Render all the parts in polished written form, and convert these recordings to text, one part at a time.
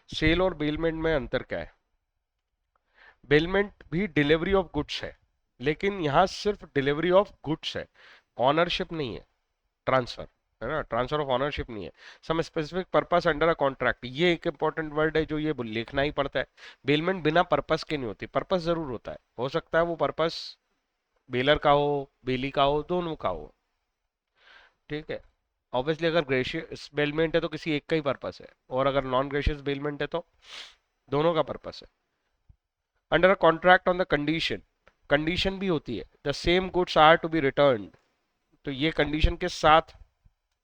Cell और bailment में अंतर क्या है? बेलमेंट भी डिलीवरी ऑफ गुड्स है, लेकिन यहाँ सिर्फ डिलीवरी ऑफ गुड्स है, ऑनरशिप नहीं है, ट्रांसफर, है ना, ट्रांसफर ऑफ ऑनरशिप नहीं है। Some specific purpose under a contract, ये एक इंपॉर्टेंट वर्ड है जो ये लिखना ही पड़ता है। बेलमेंट बिना पर्पस के नहीं होती, पर्पस जरूर होता है, हो सकता है वो पर्पस बेलर का हो, बेली का हो, दोनों का हो, ठीक है। ऑब्वियसली अगर ग्रेशियस बेलमेंट है तो किसी एक का ही पर्पस है, और अगर नॉन ग्रेशियस बेलमेंट है तो दोनों का पर्पस है। Under a contract on the condition, condition भी होती है, the same goods are to be return, तो ये कंडीशन के साथ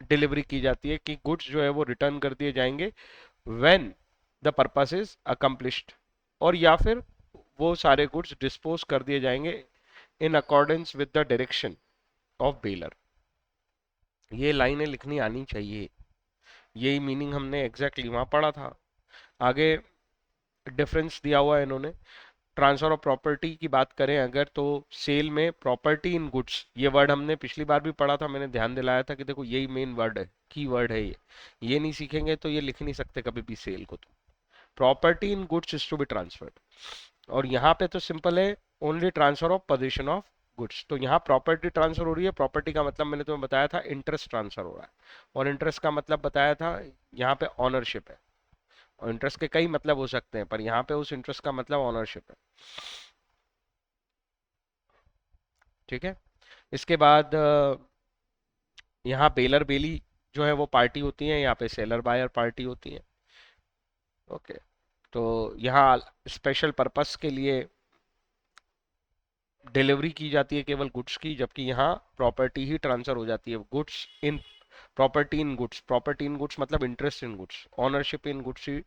डिलीवरी की जाती है कि गुड्स जो है वो रिटर्न कर दिए जाएंगे when the purpose is accomplished, और या फिर वो सारे गुड्स डिस्पोज कर दिए जाएंगे in accordance with the direction of baler. ये लाइनें लिखनी आनी चाहिए, यही मीनिंग हमने एग्जैक्टली वहां पढ़ा था। आगे डिफरेंस दिया हुआ है इन्होंने। ट्रांसफर ऑफ प्रॉपर्टी की बात करें अगर, तो सेल में प्रॉपर्टी इन गुड्स, ये वर्ड हमने पिछली बार भी पढ़ा था, मैंने ध्यान दिलाया था कि देखो यही मेन वर्ड है, की वर्ड है ये नहीं सीखेंगे तो ये लिख नहीं सकते कभी भी सेल को। तो property in goods is to be transferred, और यहाँ पे तो सिंपल है, only transfer of position of goods, तो यहाँ प्रॉपर्टी ट्रांसफर हो रही है। प्रॉपर्टी का मतलब मैंने तुम्हें बताया था इंटरेस्ट ट्रांसफर हो रहा है, और इंटरेस्ट का मतलब बताया था यहाँ पे ऑनरशिप है, और इंटरेस्ट के कई मतलब हो सकते हैं, पर यहाँ पे उस इंटरेस्ट का मतलब ऑनरशिप है, ठीक है। इसके बाद यहाँ बेलर बेली जो है वो पार्टी होती है, यहाँ पे सेलर बायर पार्टी होती है, ओके। तो यहाँ स्पेशल पर्पस के लिए डिलीवरी की जाती है केवल गुड्स की, जबकि यहाँ प्रॉपर्टी ही ट्रांसफर हो जाती है, goods in property in goods, property in goods मतलब interest in goods, ownership in goods ही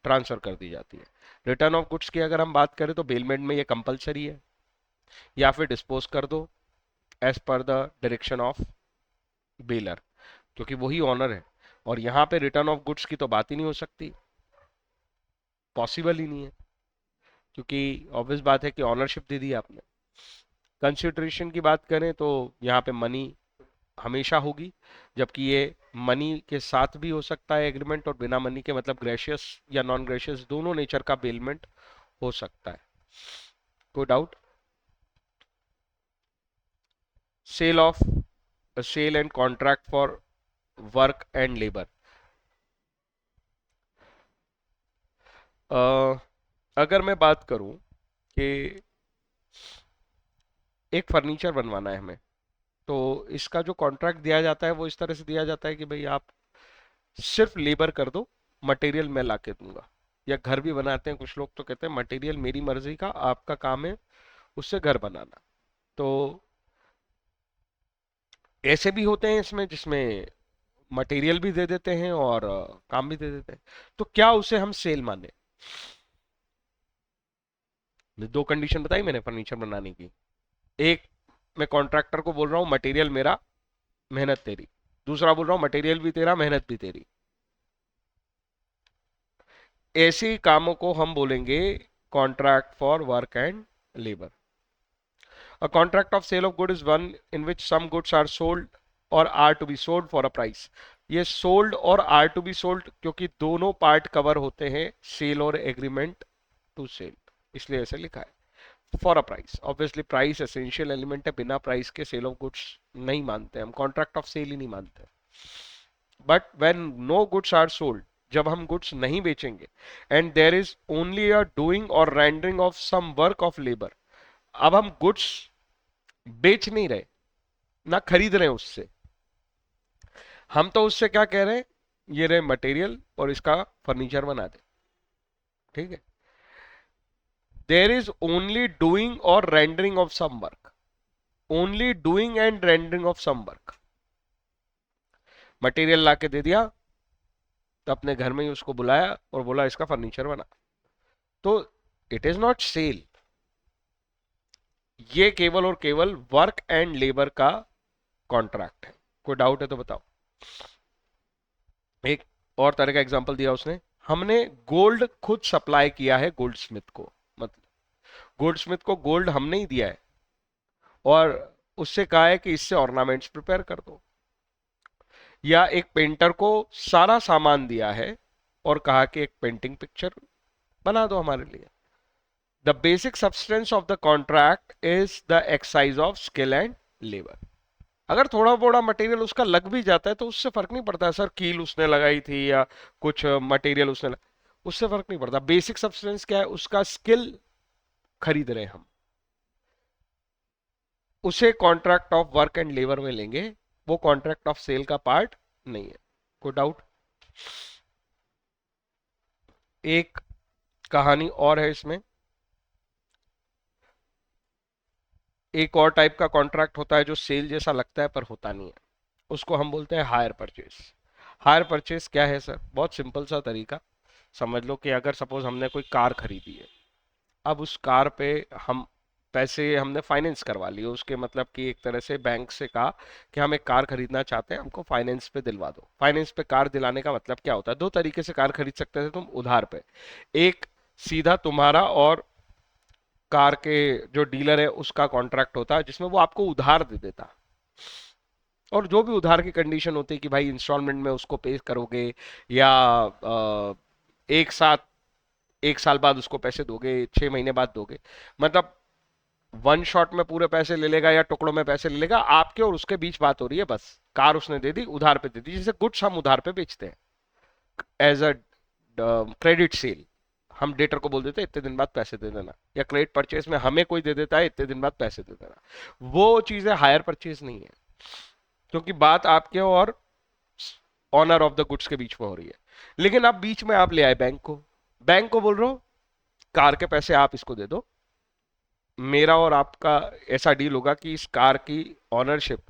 ट्रांसफर कर दी जाती है। रिटर्न ऑफ गुड्स की अगर हम बात करें तो बेलमेंट में ये कंपलसरी है, या फिर डिस्पोज कर दो as per the direction of baler, क्योंकि वही ऑनर है, और यहाँ पे रिटर्न ऑफ गुड्स की तो बात ही नहीं हो सकती, पॉसिबल ही नहीं है, क्योंकि ऑब्वियस बात है कि ऑनरशिप दे दी आपने। कंसिडरेशन की बात करें तो यहाँ पे मनी हमेशा होगी, जबकि ये मनी के साथ भी हो सकता है एग्रीमेंट, और बिना मनी के मतलब ग्रेशियस या नॉन ग्रेशियस दोनों नेचर का बेलमेंट हो सकता है। कोई doubt? Sale of sale and contract for work and labour, अगर मैं बात करूं कि एक फर्नीचर बनवाना है हमें, तो इसका जो कॉन्ट्रैक्ट दिया जाता है वो इस तरह से दिया जाता है कि भाई आप सिर्फ लेबर कर दो, मटेरियल मैं ला के दूंगा। या घर भी बनाते हैं कुछ लोग, तो कहते हैं मटेरियल मेरी मर्जी का, आपका काम है उससे घर बनाना। तो ऐसे भी होते हैं इसमें जिसमें मटेरियल भी दे देते हैं और काम भी दे देते हैं, तो क्या उसे हम सेल माने? दो कंडीशन बताई मैंने फर्नीचर बनाने की। एक, मैं कॉन्ट्रैक्टर को बोल रहा हूँ मटेरियल मेरा, मेहनत तेरी। दूसरा बोल रहा हूँ मटेरियल भी तेरा, मेहनत भी तेरी। ऐसे कामों को हम बोलेंगे contract for work and labour. A contract of sale of good is one in which some goods are sold or are to be sold for a price. ये sold और are to be sold क्योंकि दोनों part cover होते हैं cell और agreement to cell, इसलिए ऐसे लिखा है for a price. Obviously price essential element है, बिना प्राइस के सेल ऑफ गुड्स नहीं मानते हम, कॉन्ट्रैक्ट ऑफ सेल ही नहीं मानते। But when no goods are sold, जब हम गुड्स नहीं बेचेंगे, and there is only a doing or rendering of some work of labour, अब हम गुड्स बेच नहीं रहे, ना खरीद रहे हैं उससे, हम तो उससे क्या कह रहे हैं, ये रहे मटेरियल और इसका फर्नीचर बना दे, ठीक है। There is only doing or rendering of some work, only doing and rendering of some work. Material ला के दे दिया, तो अपने घर में ही उसको बुलाया और बोला इसका फर्नीचर बना, तो इट इज नॉट सेल, ये केवल और केवल वर्क एंड लेबर का कॉन्ट्रैक्ट है। कोई डाउट है तो बताओ। एक और तरह का एग्जांपल दिया उसने, हमने गोल्ड खुद सप्लाई किया है गोल्ड स्मिथ को, मतलब गोल्ड स्मिथ को गोल्ड हमने ही दिया है, और उससे कहा है कि इससे ऑर्नामेंट्स प्रिपेयर कर दो। या एक पेंटर को सारा सामान दिया है, और कहा कि एक पेंटिंग पिक्चर बना दो हमारे लिए। The basic substance of the contract is the exercise of skill and labour. अगर थोड़ा बोड़ा मटेरियल उसका लग भी जाता है तो उससे फर्क नहीं पड़ता सर, कील उसने लगाई थी या कुछ मटेरियल उससे फर्क नहीं पड़ता। बेसिक सब्सटेंस क्या है, उसका स्किल खरीद रहे हैं हम, उसे contract of work and labour में लेंगे, वो कॉन्ट्रैक्ट ऑफ सेल का पार्ट नहीं है। कोई डाउट? एक कहानी और है इसमें, एक और टाइप का कॉन्ट्रैक्ट होता है जो सेल जैसा लगता है पर होता नहीं है, उसको हम बोलते हैं हायर परचेज। हायर परचेज क्या है सर? बहुत सिंपल सा तरीका समझ लो कि अगर सपोज हमने कोई कार खरीदी है, अब उस कार पे हम पैसे हमने फाइनेंस करवा लिए, उसके मतलब कि एक तरह से बैंक से कहा कि हम एक कार खरीदना चाहते हैं, हमको फाइनेंस पे दिलवा दो। फाइनेंस पे कार दिलाने का मतलब क्या होता है? दो तरीके से कार खरीद सकते थे तुम उधार पे। एक सीधा तुम्हारा और कार के जो डीलर है उसका कॉन्ट्रैक्ट होता है जिसमें वो आपको उधार दे देता, और जो भी उधार की कंडीशन होती है कि भाई इंस्टॉलमेंट में उसको पे करोगे या एक साथ, एक साल बाद उसको पैसे दोगे, 6 महीने बाद दोगे, मतलब वन शॉट में पूरे पैसे ले लेगा या टुकड़ों में पैसे ले लेगा, आपके और उसके बीच बात हो रही है बस। कार उसने दे दी, उधार पे दे दी, जैसे गुड्स हम उधार पे बेचते हैं एज अ क्रेडिट सेल। हम डेटर को बोल देते हैं इतने दिन बाद पैसे दे देना, या क्रेडिट परचेज में हमें कोई दे देता है इतने दिन बाद पैसे दे देना। वो चीजें हायर परचेज नहीं है, क्योंकि बात आपके और ऑनर ऑफ द गुड्स के बीच में हो रही है। लेकिन अब बीच में आप ले आए बैंक को, बैंक को बोल रहे हो कार के पैसे आप इसको दे दो, मेरा और आपका ऐसा डील होगा कि इस कार की ऑनरशिप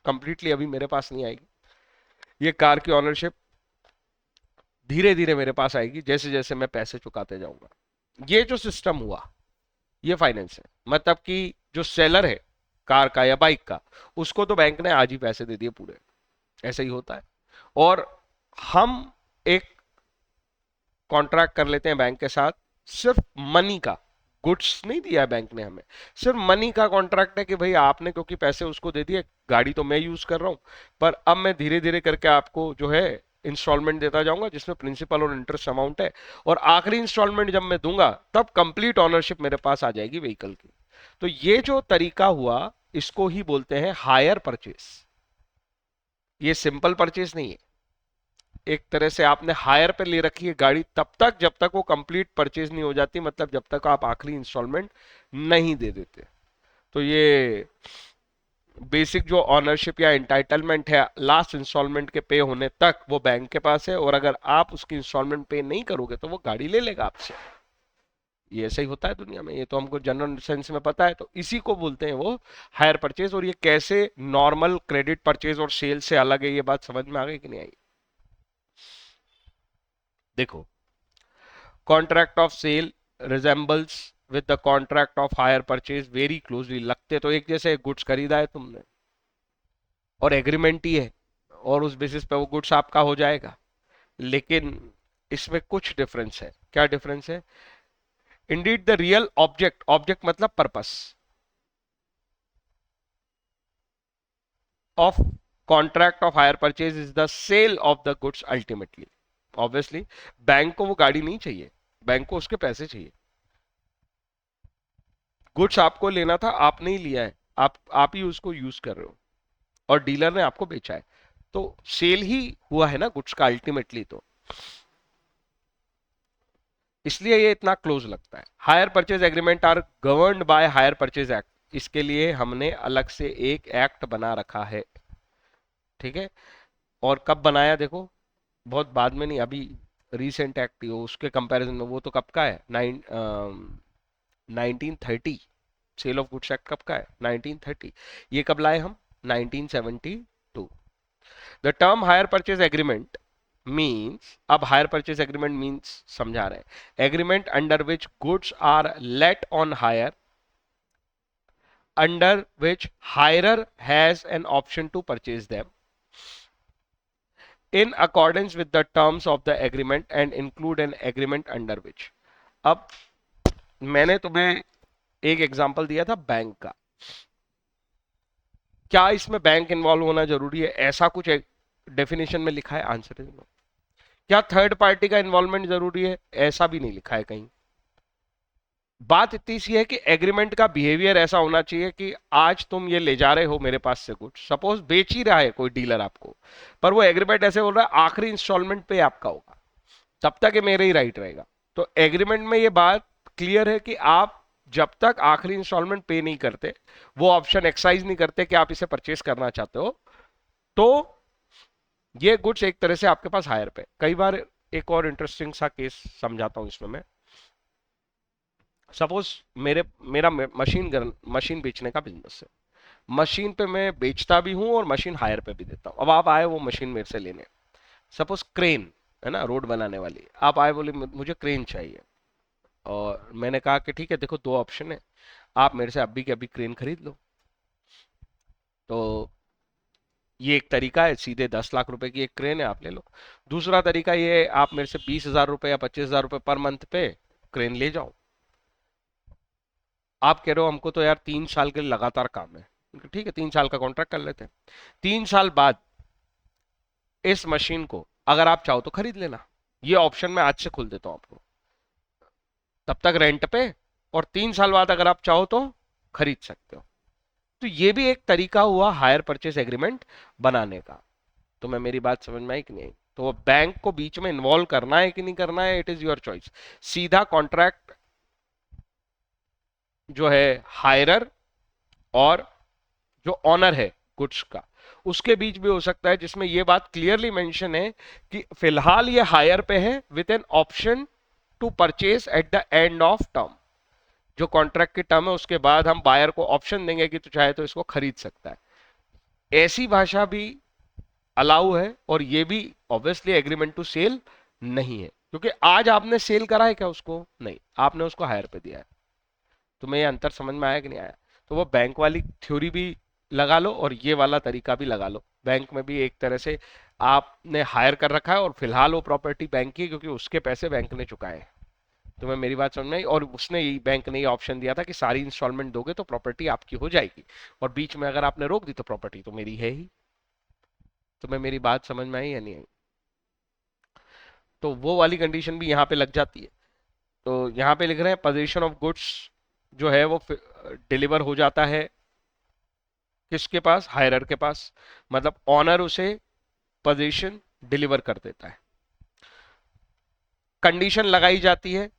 कंप्लीटली अभी मेरे पास नहीं आएगी, ये कार की ऑनरशिप धीरे धीरे मेरे पास आएगी जैसे जैसे मैं पैसे चुकाते जाऊंगा। ये जो सिस्टम हुआ ये फाइनेंस है। मतलब कि जो सेलर है कार का या बाइक का, उसको तो बैंक ने आज ही पैसे दे दिए पूरे, ऐसा ही होता है। और हम एक कॉन्ट्रैक्ट कर लेते हैं बैंक के साथ सिर्फ मनी का, गुड्स नहीं दिया है बैंक ने हमें, सिर्फ मनी का कॉन्ट्रैक्ट है कि भाई आपने क्योंकि पैसे उसको दे दिए, गाड़ी तो मैं यूज कर रहा हूं, पर अब मैं धीरे धीरे करके आपको जो है इंस्टॉलमेंट देता जाऊंगा जिसमें प्रिंसिपल और इंटरेस्ट अमाउंट है, और आखिरी इंस्टॉलमेंट जब मैं दूंगा तब कंप्लीट ऑनरशिप मेरे पास आ जाएगी व्हीकल की। तो ये जो तरीका हुआ इसको ही बोलते हैं हायर परचेस। ये सिंपल परचेज नहीं है, एक तरह से आपने हायर पे ले रखी है गाड़ी तब तक जब तक वो कंप्लीट परचेज नहीं हो जाती, मतलब जब तक आप आखिरी इंस्टॉलमेंट नहीं दे देते। तो ये बेसिक जो ऑनरशिप या एंटाइटलमेंट है लास्ट इंस्टॉलमेंट के पे होने तक वो बैंक के पास है, और अगर आप उसकी इंस्टॉलमेंट पे नहीं करोगे तो वो गाड़ी ले लेगा आपसे। ये ऐसा ही होता है दुनिया में, ये तो हमको जनरल सेंस में पता है। तो इसी को बोलते हैं वो हायर परचेज। और ये कैसे नॉर्मल क्रेडिट परचेज और सेल से अलग है, ये बात समझ में आ गई कि नहीं आई? देखो, contract of sale resembles with the contract of hire purchase very closely. लगते तो एक जैसे, गुड्स खरीदा है तुमने और एग्रीमेंट ही है, और उस बेसिस पे वो गुड्स आपका हो जाएगा, लेकिन इसमें कुछ डिफरेंस है। क्या डिफरेंस है? Indeed the real object, object मतलब purpose of contract of hire purchase is the sale of the goods ultimately. Obviously bank को वो गाड़ी नहीं चाहिए, बैंक को उसके पैसे चाहिए। गुड्स आपको लेना था, आपने ही लिया है, आप ही उसको यूज कर रहे हो, और डीलर ने आपको बेचा है, तो सेल ही हुआ है ना गुड्स का अल्टीमेटली। तो इसलिए ये इतना क्लोज लगता है। Hire purchase agreement are governed by hire purchase act, इसके लिए हमने अलग से एक एक्ट बना रखा है, ठीक है। और कब बनाया देखो, बहुत बाद में नहीं, अभी रीसेंट एक्ट ही हो उसके कंपैरिजन में। वो तो कब का है? 1930। सेल ऑफ गुड्स एक्ट कब का है? 1930। ये कब लाए हम? 1972। The term hire purchase agreement means, अब हायर परचेज एग्रीमेंट मीन्स समझा रहे हैं, agreement under which goods are let on hire, under which hirer has an option to purchase them in accordance with the terms of the agreement and include an agreement under which। अब मैंने तुम्हें एक example दिया था bank का, क्या इसमें bank involve होना जरूरी है? ऐसा कुछ डेफिनेशन में लिखा है? Answer is no. क्या थर्ड पार्टी का इन्वॉल्वमेंट जरूरी है? ऐसा भी नहीं लिखा है कहीं। बात इतनी सी है कि एग्रीमेंट का बिहेवियर ऐसा होना चाहिए कि आज तुम ये ले जा रहे हो मेरे पास से कुछ, सपोज बेच ही रहा है कोई डीलर आपको, पर वो एग्रीमेंट ऐसे बोल रहा है आखिरी इंस्टॉलमेंट पे आपका होगा, तब तक ये मेरे ही राइट रहेगा। तो एग्रीमेंट में ये बात क्लियर है कि आप जब तक आखिरी इंस्टॉलमेंट पे नहीं करते, वो ऑप्शन एक्सरसाइज नहीं करते कि आप इसे परचेस करना चाहते हो, तो ये गुड्स एक तरह से आपके पास हायर पे। कई बार एक और इंटरेस्टिंग सा केस समझाता हूं इसमें मैं। सपोज मेरा मशीन बेचने का बिजनेस है, मशीन पे मैं बेचता भी हूं और मशीन हायर पे भी देता हूं। अब आप आए वो मशीन मेरे से लेने, सपोज क्रेन है ना, रोड बनाने वाली, आप आए बोले मुझे क्रेन चाहिए, और मैंने कहा कि ठीक है देखो दो ऑप्शन है, आप मेरे से अभी के अभी क्रेन खरीद लो। तो ये एक तरीका है, सीधे 10 लाख रुपए की एक क्रेन है, आप ले लो। दूसरा तरीका ये है, आप मेरे से 20,000 रुपए या 25,000 रुपए पर मंथ पे क्रेन ले जाओ। आप कह रहे हो हमको तो यार 3 साल के लिए लगातार काम है, ठीक है 3 साल का कॉन्ट्रैक्ट कर लेते हैं। 3 साल बाद इस मशीन को अगर आप चाहो तो खरीद लेना, ये ऑप्शन मैं आज से खोल देता हूं आपको, तब तक रेंट पे, और 3 साल बाद अगर आप चाहो तो खरीद सकते हो। तो ये भी एक तरीका हुआ हायर परचेस एग्रीमेंट बनाने का। तो मैं मेरी बात समझ में आई कि नहीं? तो वो बैंक को बीच में इन्वॉल्व करना है कि नहीं करना है, इट इज योर चॉइस। सीधा कॉन्ट्रैक्ट जो है हायरर और जो ऑनर है गुड्स का, उसके बीच भी हो सकता है, जिसमें ये बात क्लियरली मेंशन है कि फिलहाल ये हायर पे है with an option to purchase at the end of term. जो कॉन्ट्रैक्ट की टर्म है उसके बाद हम बायर को ऑप्शन देंगे कि तू चाहे तो इसको खरीद सकता है। ऐसी भाषा भी अलाउ है, और ये भी ऑब्वियसली एग्रीमेंट टू सेल नहीं है, क्योंकि आज आपने सेल करा है क्या उसको? नहीं, आपने उसको हायर पे दिया है। तुम्हें ये अंतर समझ में आया कि नहीं आया? तो वो बैंक वाली थ्योरी भी लगा लो और ये वाला तरीका भी लगा लो। बैंक में भी एक तरह से आपने हायर कर रखा है और फिलहाल वो प्रॉपर्टी बैंक की है, क्योंकि उसके पैसे बैंक ने चुकाए हैं। तुम्हें मेरी बात समझ में आई? और उसने यही बैंक ने ये ऑप्शन दिया था कि सारी इंस्टॉलमेंट दोगे तो प्रॉपर्टी आपकी हो जाएगी, और बीच में अगर आपने रोक दी तो प्रॉपर्टी तो मेरी है ही। तुम्हें मेरी बात समझ में आई या नहीं आई? तो वो वाली कंडीशन भी यहाँ पे लग जाती है। तो यहाँ पे लिख रहे हैं पोजीशन ऑफ गुड्स जो है वो डिलीवर हो जाता है किसके पास? हायरर के पास। मतलब ऑनर उसे पोजीशन डिलीवर कर देता है। कंडीशन लगाई जाती है,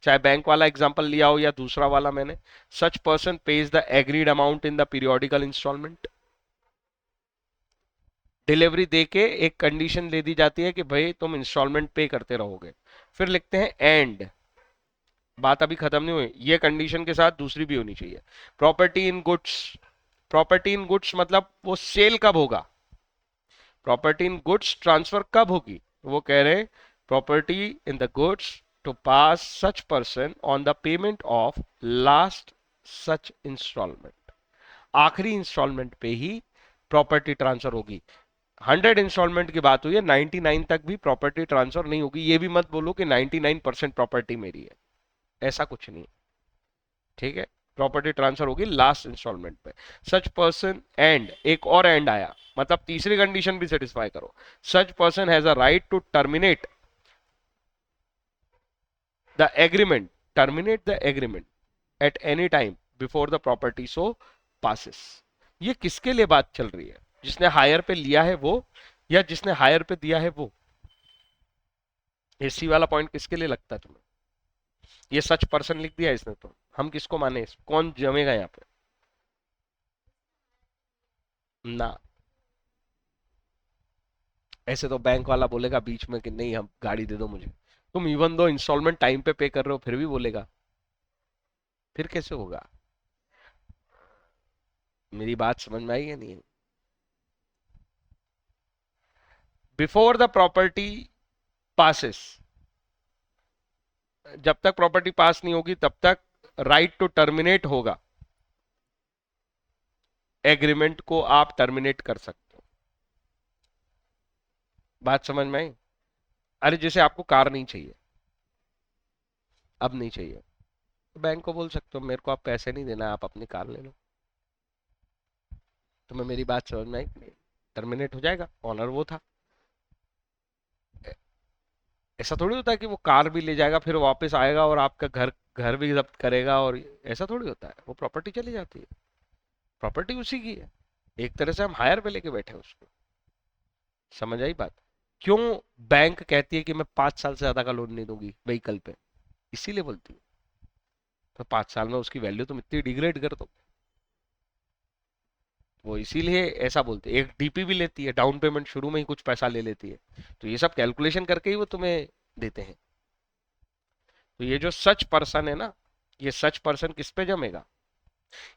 चाहे बैंक वाला एग्जांपल लिया हो या दूसरा वाला मैंने, such person pays the agreed amount in the periodical instalment. Delivery देके एक कंडीशन ले दी जाती है कि भाई तुम इंस्टॉलमेंट पे करते रहोगे। फिर लिखते हैं एंड, बात अभी खत्म नहीं हुई, ये कंडीशन के साथ दूसरी भी होनी चाहिए, property in goods. Property in goods मतलब वो सेल कब होगा, प्रॉपर्टी इन गुड्स ट्रांसफर कब होगी? वो कह रहे property in the goods to pass such person on the payment of last such instalment. आखिरी इंस्टॉलमेंट पे ही प्रॉपर्टी ट्रांसफर होगी। 100 इंस्टॉलमेंट की बात हुई है, 99 तक भी प्रॉपर्टी ट्रांसफर नहीं होगी। ये भी मत बोलो कि 99% प्रॉपर्टी मेरी है, ऐसा कुछ नहीं। ठीक है, प्रॉपर्टी ट्रांसफर होगी लास्ट इंस्टॉलमेंट पे। सच पर्सन एंड, एक और एंड आया, मतलब तीसरी कंडीशन भी सेटिस्फाई करो। Such person has a right to terminate the agreement, terminate the agreement at any time before the property so passes. ये किसके लिए बात चल रही है? जिसने हायर पे लिया है वो, या जिसने हायर पे दिया है वो? एसी वाला पॉइंट किसके लिए लगता है तुम्हें? ये सच पर्सन लिख दिया इसने, तो हम किसको माने? कौन जमेगा यहाँ पे? ना, ऐसे तो बैंक वाला बोलेगा बीच में कि नहीं हम गाड़ी दे दो मुझे। तुम इवन दो इंस्टॉलमेंट टाइम पे कर रहे हो फिर भी बोलेगा, फिर कैसे होगा? मेरी बात समझ में आई या नहीं? बिफोर द प्रॉपर्टी पासिस, जब तक प्रॉपर्टी पास नहीं होगी तब तक राइट टू टर्मिनेट होगा, एग्रीमेंट को आप टर्मिनेट कर सकते हो। बात समझ में आई? अरे जैसे आपको कार नहीं चाहिए, अब नहीं चाहिए, तो बैंक को बोल सकते हो मेरे को आप पैसे नहीं देना, आप अपनी कार ले लो। तुम्हें मेरी बात समझ में आई? टर्मिनेट हो जाएगा, ऑनर वो था। ऐसा थोड़ी होता है कि वो कार भी ले जाएगा फिर वापस आएगा और आपका घर घर भी जब्त करेगा, और ऐसा थोड़ी होता है, वो प्रॉपर्टी चली जाती है, प्रॉपर्टी उसी की है। एक तरह से हम हायर पे लेके बैठे हैं उसको। समझ आई बात? क्यों बैंक कहती है कि मैं 5 साल से ज्यादा का लोन नहीं दूंगी व्हीकल पे? इसीलिए बोलती है, तो 5 साल में उसकी वैल्यू तुम इतनी डिग्रेड कर दो। वो इसीलिए ऐसा बोलते हैं। एक डीपी भी लेती है, डाउन पेमेंट शुरू में ही कुछ पैसा ले लेती है, तो ये सब कैलकुलेशन करके ही वो तुम्हें देते हैं। तो ये जो सच पर्सन है ना, ये सच पर्सन किस पे जमेगा?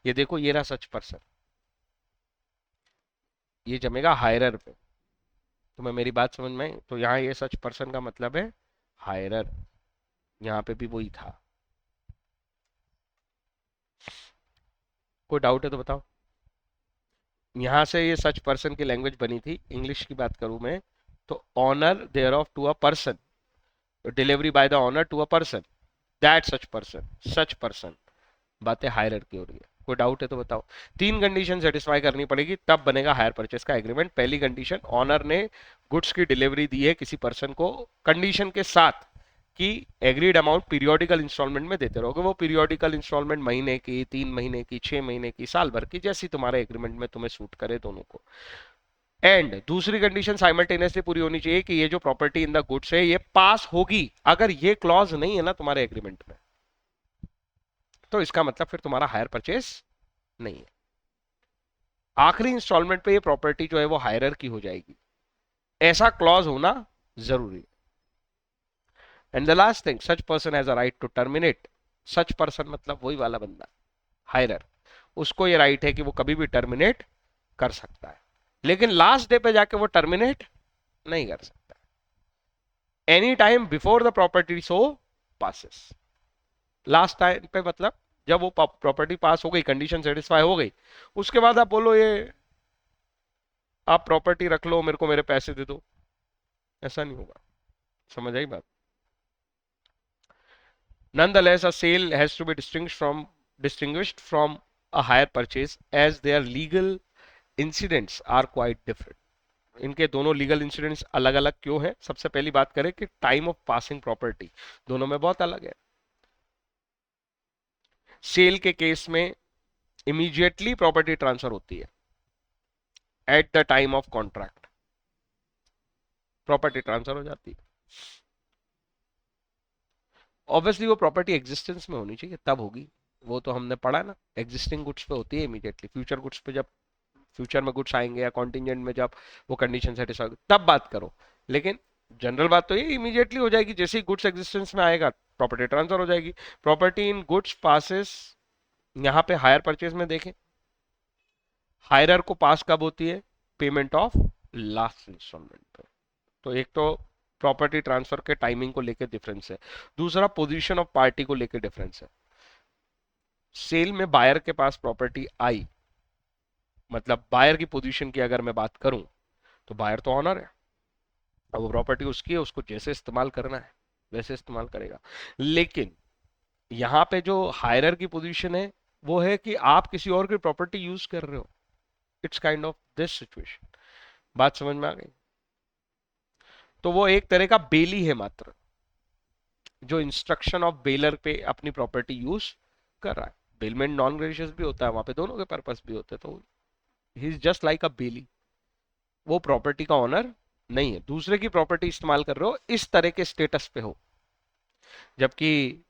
ये देखो, ये रहा सच पर्सन, ये जमेगा हायरर पे। तुम्हें मेरी बात समझ में आई? तो यहाँ ये सच पर्सन का मतलब है हायरर, यहाँ पे भी वही था। कोई डाउट है तो बताओ। यहाँ से ये सच पर्सन की लैंग्वेज बनी थी। इंग्लिश की बात करूं मैं, तो owner thereof to a person, delivery by the owner to a person, that such person, such person. बातें हायर की हो रही है। कोई डाउट है तो बताओ। 3 कंडीशन सेटिस्फाई करनी पड़ेगी तब बनेगा हायर परचेस का एग्रीमेंट। पहली कंडीशन, ऑनर ने गुड्स की डिलीवरी दी है किसी पर्सन को, कंडीशन के साथ कि एग्रीड अमाउंट पीरियोडिकल इंस्टॉलमेंट में देते रहोगे। वो पीरियोडिकल इंस्टॉलमेंट महीने की, 3 महीने की, 6 महीने की, साल भर की, जैसी तुम्हारे एग्रीमेंट में तुम्हें सूट करे दोनों को। एंड दूसरी कंडीशन साइमल्टेनियसली पूरी होनी चाहिए कि ये जो प्रॉपर्टी इन द गुड्स है ये पास होगी। अगर ये क्लॉज नहीं है ना तुम्हारे एग्रीमेंट में, तो इसका मतलब फिर तुम्हारा हायर परचेस नहीं है। आखिरी इंस्टॉलमेंट पे ये प्रॉपर्टी जो है वो हायरर की हो जाएगी, ऐसा क्लॉज होना जरूरी है। And the last thing, such person has a right to terminate. Such person मतलब वही वाला बंदा, हायरर, उसको ये राइट है कि वो कभी भी टर्मिनेट कर सकता है, लेकिन लास्ट डे पे जाके वो टर्मिनेट नहीं कर सकता। Any time before the property so passes. Last time पे मतलब जब वो प्रॉपर्टी पास हो गई, कंडीशन सेटिस्फाई हो गई, उसके बाद आप बोलो ये आप प्रॉपर्टी रख लो, मेरे को मेरे पैसे दे दो, ऐसा नहीं होगा। समझ आई बात? Nonetheless, a sale has to be distinguished from a hire purchase as their legal incidents are quite different. इनके दोनों लीगल इंसिडेंट्स अलग अलग क्यों है? सबसे पहली बात करें कि टाइम ऑफ पासिंग प्रॉपर्टी दोनों में बहुत अलग है। सेल के केस में इमीडिएटली प्रॉपर्टी ट्रांसफर होती है, at the time of contract property transfer हो जाती है। ऑब्वियसली वो प्रॉपर्टी एग्जिस्टेंस में होनी चाहिए तब होगी, वो तो हमने पढ़ा ना, एग्जिस्टिंग गुड्स पे होती है इमीडिएटली, फ्यूचर गुड्स पे जब फ्यूचर में गुड्स आएंगे या कॉन्टिजेंट में जब वो कंडीशन सेटिस्फाई होगी तब बात करो। लेकिन जनरल बात तो ये इमीडिएटली हो जाएगी, जैसे ही गुड्स एग्जिस्टेंस में आएगा प्रॉपर्टी ट्रांसफर हो जाएगी। प्रॉपर्टी इन गुड्स पासिस, यहाँ पे हायर परचेज में देखें, हायरर को पास कब होती है? पेमेंट ऑफ लास्ट इंस्टॉलमेंट पे। तो एक तो प्रॉपर्टी ट्रांसफर के टाइमिंग को लेकर डिफरेंस है, दूसरा पोजीशन ऑफ पार्टी को लेकर डिफरेंस है। सेल में बायर के पास प्रॉपर्टी आई, मतलब बायर की पोजीशन की अगर मैं बात करूं, तो बायर तो ऑनर है, अब वो प्रॉपर्टी उसकी है, उसको जैसे इस्तेमाल करना है वैसे इस्तेमाल करेगा। लेकिन यहाँ पे जो हायरर की पोजीशन है वो है कि आप किसी और की प्रॉपर्टी यूज कर रहे हो। It's kind of this situation. बात समझ में आ गई? तो वो एक तरह का बेली है मात्र, जो इंस्ट्रक्शन ऑफ बेलर पे अपनी प्रॉपर्टी यूज कर रहा है। बेलमेंट नॉन ग्रेशियस भी होता है, वहां पे दोनों के पर्पस भी होते हैं, तो he is just like a bailee. वो प्रॉपर्टी का ऑनर नहीं है, दूसरे की प्रॉपर्टी इस्तेमाल कर रहे हो, इस तरह के स्टेटस पे हो। जबकि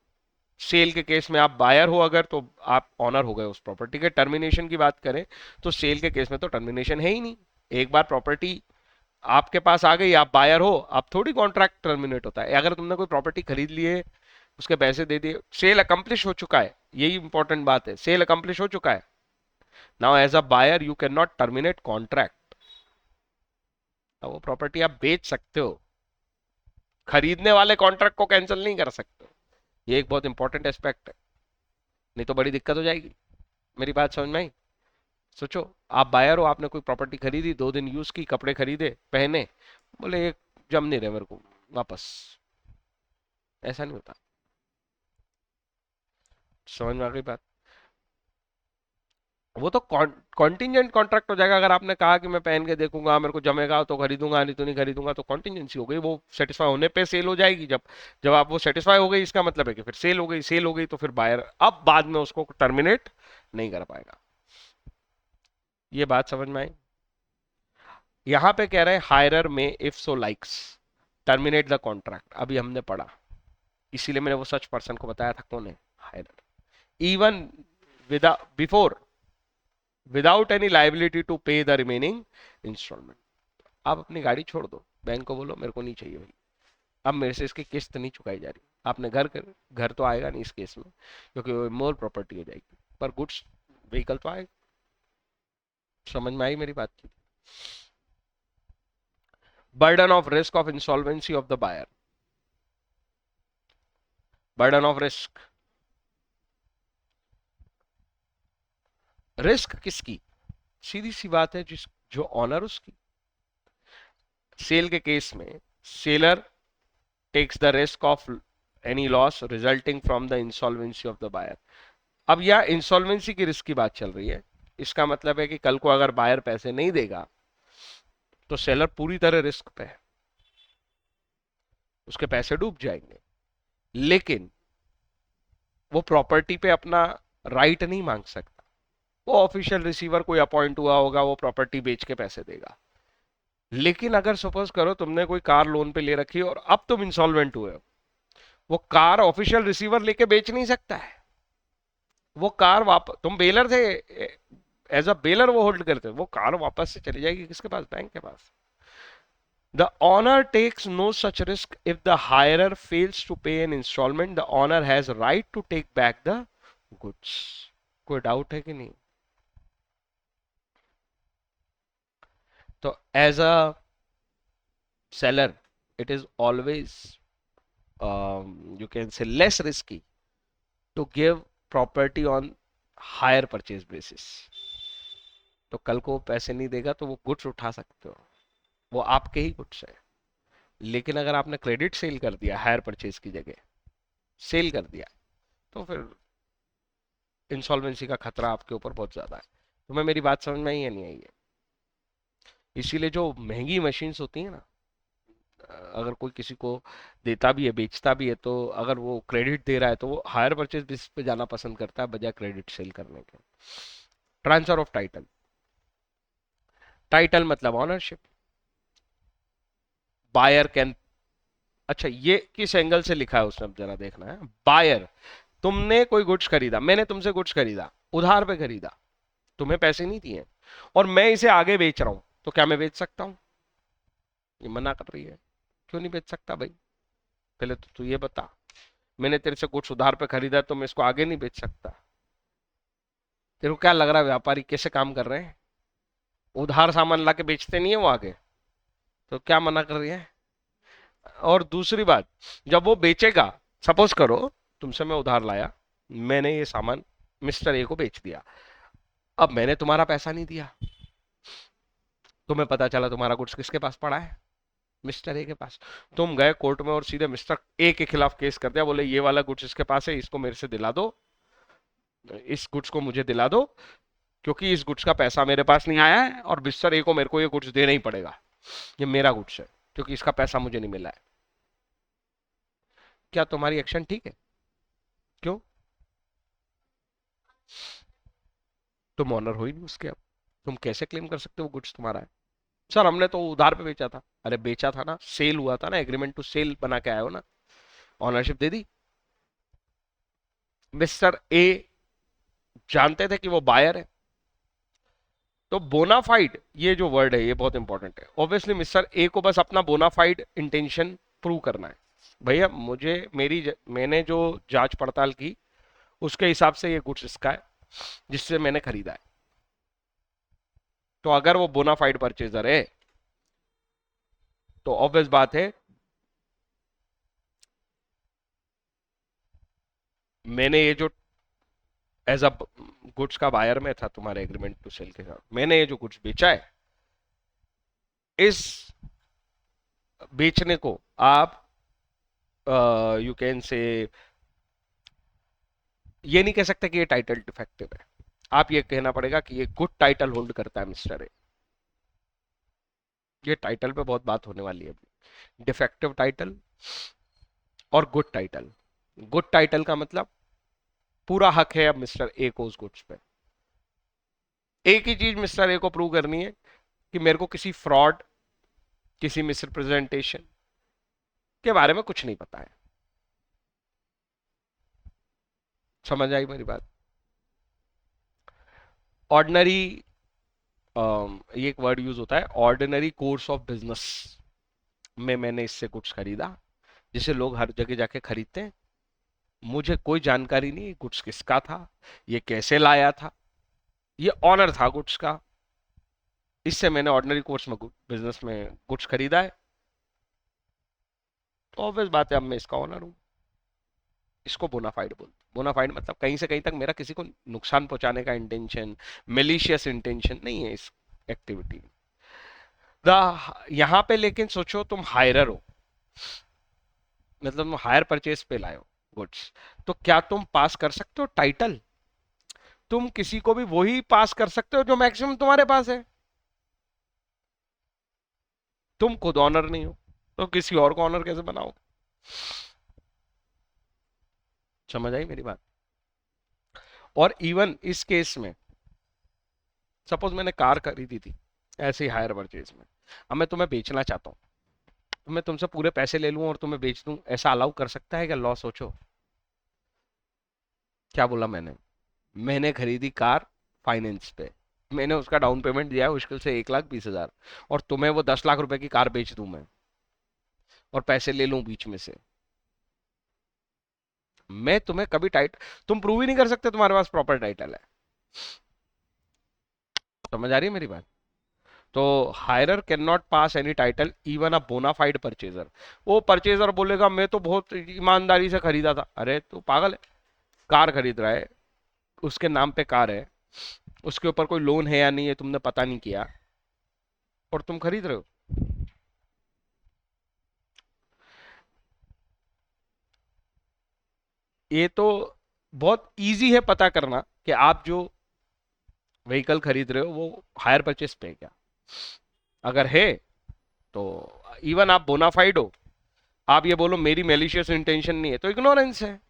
सेल के केस में आप बायर हो अगर, तो आप ऑनर हो गए उस प्रॉपर्टी के। टर्मिनेशन की बात करें तो सेल के केस में तो टर्मिनेशन है ही नहीं। एक बार प्रॉपर्टी आपके पास आ गई, आप बायर हो, अब थोड़ी कॉन्ट्रैक्ट टर्मिनेट होता है। अगर तुमने कोई प्रॉपर्टी खरीद ली है, उसके पैसे दे दिए, सेल अकम्प्लिश हो चुका है, यही इंपॉर्टेंट बात है, सेल अकम्प्लिश हो चुका है। Now as a buyer you can not terminate contract. अब वो प्रॉपर्टी आप बेच सकते हो, खरीदने वाले कॉन्ट्रैक्ट को कैंसिल नहीं कर सकते। ये एक बहुत इंपॉर्टेंट एस्पेक्ट है, नहीं तो बड़ी दिक्कत हो जाएगी। मेरी बात समझ में आई? सोचो, आप बायर हो, आपने कोई प्रॉपर्टी खरीदी, 2 दिन यूज की, कपड़े खरीदे, पहने, बोले ये जम नहीं रहे मेरे को, वापस। ऐसा नहीं होता। समझ में आ गई बात? वो तो कॉन्टिजेंट कॉन्ट्रैक्ट हो जाएगा। अगर आपने कहा कि मैं पहन के देखूंगा, मेरे को जमेगा तो खरीदूंगा, नहीं तो नहीं खरीदूंगा, तो कॉन्टिजेंसी हो गई। वो सेटिस्फाई होने पे सेल हो जाएगी। जब जब आप वो सेटिस्फाई हो गई, इसका मतलब है कि फिर सेल हो गई। सेल हो गई तो फिर बायर अब बाद में उसको टर्मिनेट नहीं कर पाएगा। ये बात समझ में आई? यहां पे कह रहे हैं हायरर में if so likes terminate the contract, अभी हमने पढ़ा, इसीलिए मैंने वो सच पर्सन को बताया था। कौन है? Hirer. Even with a before without any liability to pay the remaining instalment. आप अपनी गाड़ी छोड़ दो, बैंक को बोलो मेरे को नहीं चाहिए भाई, अब मेरे से इसकी किस्त नहीं चुकाई जा रही। आपने घर तो आएगा नहीं इस केस में, क्योंकि वो मोर प्रॉपर्टी हो जाएगी, पर गुड्स व्हीकल तो आएगा। समझ में आई मेरी बातचीत? Burden of risk of insolvency of the buyer. Burden of risk, risk किसकी? सीधी सी बात है, जिस जो ऑनर उसकी। सेल के केस में seller takes the risk of any loss resulting from the insolvency of the buyer. अब यह इंसॉल्वेंसी की रिस्क की बात चल रही है। इसका मतलब है कि कल को अगर बायर पैसे नहीं देगा तो सेलर पूरी तरह रिस्क पे है, उसके पैसे डूब जाएंगे। लेकिन वो प्रॉपर्टी पे अपना राइट नहीं मांग सकता। वो ऑफिशियल रिसीवर कोई अपॉइंट हुआ होगा, वो प्रॉपर्टी बेच के पैसे देगा। लेकिन अगर सपोज करो तुमने कोई कार लोन पे ले रखी है और अब तुम इंसॉल्वेंट हुए हो, वो कार ऑफिशियल रिसीवर लेके बेच नहीं सकता है। वो कार वापस, तुम बेलर थे, एज अ बेलर वो होल्ड करते, वो कार वापस से चली जाएगी किसके पास? बैंक के पास। The owner takes no such risk if the hirer fails to pay an installment. The owner has right to take back the goods. कोई डाउट है कि नहीं? तो as a seller, it is always you can say less risky to give property on higher purchase basis. तो कल को पैसे नहीं देगा तो वो गुड्स उठा सकते हो, वो आपके ही गुड्स है। लेकिन अगर आपने क्रेडिट सेल कर दिया हायर परचेज की जगह, सेल कर दिया, तो फिर इंसॉल्वेंसी का खतरा आपके ऊपर बहुत ज्यादा है। तुम्हें मेरी बात समझ में आई या नहीं आई है? इसीलिए जो महंगी मशीन्स होती है ना, अगर कोई किसी को देता भी है, बेचता भी है, तो अगर वो क्रेडिट दे रहा है तो वो हायर परचेज बेसिस पे जाना पसंद करता है बजाय क्रेडिट सेल करने के। Transfer of title. टाइटल मतलब ऑनरशिप। बायर कैन, अच्छा ये किस एंगल से लिखा है उसने, अब जरा देखना है। बायर, तुमने कोई गुड्स खरीदा, मैंने तुमसे गुड्स खरीदा, उधार पे खरीदा, तुम्हें पैसे नहीं दिए, और मैं इसे आगे बेच रहा हूं, तो क्या मैं बेच सकता हूं? ये मना कर रही है। क्यों नहीं बेच सकता भाई? पहले तो तू ये बता, मैंने तेरे से कुछ उधार पे खरीदा तो मैं इसको आगे नहीं बेच सकता? तेरे को क्या लग रहा है व्यापारी कैसे काम कर रहे हैं? उधार सामान ला के बेचते नहीं है वो आगे, तो क्या मना कर रही है? और दूसरी बात, जब वो बेचेगा, सपोज करो तुमसे मैं उधार लाया, मैंने ये सामान मिस्टर ए को बेच दिया, अब मैंने तुम्हारा पैसा नहीं दिया, तुम्हें पता चला तुम्हारा गुड्स किसके पास पड़ा है? मिस्टर ए के पास। तुम गए कोर्ट में और सीधे मिस्टर ए के खिलाफ केस कर दिया, बोले ये वाला गुड्स इसके पास है, इसको मेरे से दिला दो, इस गुड्स को मुझे दिला दो, क्योंकि इस गुड्स का पैसा मेरे पास नहीं आया है और मिस्टर ए को मेरे को ये गुड्स देना ही पड़ेगा, ये मेरा गुड्स है क्योंकि इसका पैसा मुझे नहीं मिला है। क्या तुम्हारी एक्शन ठीक है? क्यों? तुम ऑनर हो ही नहीं उसके, अब तुम कैसे क्लेम कर सकते हो गुड्स तुम्हारा है? सर हमने तो उधार पे बेचा था। अरे बेचा था ना, सेल हुआ था ना, एग्रीमेंट टू सेल बना के आए हो ना, ownership they the. Mister A जानते थे कि वो बायर है, तो बोनाफाइड ये जो वर्ड है ये बहुत इंपॉर्टेंट है। ऑब्वियसली मिस्टर ए को बस अपना बोनाफाइड इंटेंशन प्रूव करना है। भैया मुझे मैंने जो जांच पड़ताल की उसके हिसाब से ये गुड्स इसका है जिससे मैंने खरीदा है। तो अगर वो बोनाफाइड परचेजर है तो ऑब्वियस बात है मैंने ये जो एज अ गुड्स का बायर में था तुम्हारे एग्रीमेंट टू सेल के साथ, मैंने ये जो गुड्स बेचा है, इस बेचने को आप यू कैन से ये नहीं कह सकते कि ये टाइटल डिफेक्टिव है। आप ये कहना पड़ेगा कि ये गुड टाइटल होल्ड करता है मिस्टर ए। ये टाइटल पे बहुत बात होने वाली है अभी, डिफेक्टिव टाइटल और गुड टाइटल। गुड टाइटल का मतलब पूरा हक है अब मिस्टर ए को उस गुड्स पे। एक ही चीज मिस्टर ए को प्रूव करनी है कि मेरे को किसी फ्रॉड, किसी मिसरिप्रेजेंटेशन के बारे में कुछ नहीं पता है। समझ आई मेरी बात? ऑर्डिनरी, ये एक वर्ड यूज होता है, ऑर्डिनरी कोर्स ऑफ बिजनेस में मैंने इससे गुड्स खरीदा, जिसे लोग हर जगह जाके खरीदते हैं। मुझे कोई जानकारी नहीं गुड्स किसका था, ये कैसे लाया था, ये ऑनर था गुड्स का, इससे मैंने ऑर्डिनरी कोर्स में बिजनेस में गुड्स खरीदा है, तो ऑब्वियस बात है अब मैं इसका ऑनर हूं। इसको बोनाफाइड बोलते। बोनाफाइड मतलब कहीं से कहीं तक मेरा किसी को नुकसान पहुंचाने का इंटेंशन, मेलिशियस इंटेंशन नहीं है इस एक्टिविटी में। यहां पे लेकिन सोचो तुम हायरर हो, मतलब तुम हायर परचेज पे लाए हो गुड्स, तो क्या तुम पास कर सकते हो टाइटल? तुम किसी को भी वही पास कर सकते हो जो मैक्सिमम तुम्हारे पास है। तुम खुद ऑनर नहीं हो तो किसी और को ऑनर कैसे बनाओ? समझ आई मेरी बात? और इवन इस केस में सपोज मैंने कार खरीदी थी ऐसे ही हायर परचेज में, अब मैं तुम्हें बेचना चाहता हूँ, तो मैं तुमसे पूरे पैसे ले लूं और तुम्हें बेच दूं, ऐसा अलाउ कर सकता है क्या लॉ? सोचो क्या बोला मैंने। मैंने खरीदी कार फाइनेंस पे, मैंने उसका डाउन पेमेंट दिया है मुश्किल से 1,20,000, और तुम्हें वो 10 लाख रुपए की कार बेच दूं मैं और पैसे ले लूं बीच में से, मैं तुम्हें कभी टाइट, तुम प्रूव ही नहीं कर सकते तुम्हारे पास प्रॉपर टाइटल है। समझ आ रही है मेरी बात? तो hirer can not pass any title even a bona fide purchaser. वो परचेजर बोलेगा मैं तो बहुत ईमानदारी से खरीदा था, अरे तू पागल है, कार खरीद रहा है, उसके नाम पे कार है, उसके ऊपर कोई लोन है या नहीं है तुमने पता नहीं किया, और तुम खरीद रहे हो। ये तो बहुत इजी है पता करना कि आप जो व्हीकल खरीद रहे हो वो हायर परचेज पे है क्या। अगर है तो इवन आप बोनाफाइड हो, आप ये बोलो मेरी मेलिशियस इंटेंशन नहीं है, तो इग्नोरेंस है।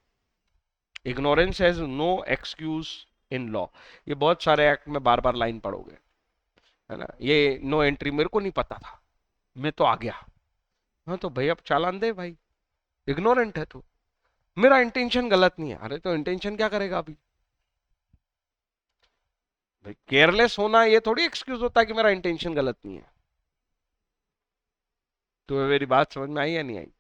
Ignorance has no excuse in law. ये बहुत सारे एक्ट में बार बार लाइन पढ़ोगे, है ना, ये नो एंट्री मेरे को नहीं पता था मैं तो आ गया। हाँ तो भाई अब चालान दे भाई, इग्नोरेंट है तू, मेरा इंटेंशन गलत नहीं है। अरे तो इंटेंशन क्या करेगा अभी भाई? केयरलेस होना ये थोड़ी एक्सक्यूज होता है कि मेरा इंटेंशन गलत नहीं है। तुम्हें मेरी बात समझ में आई या नहीं आई?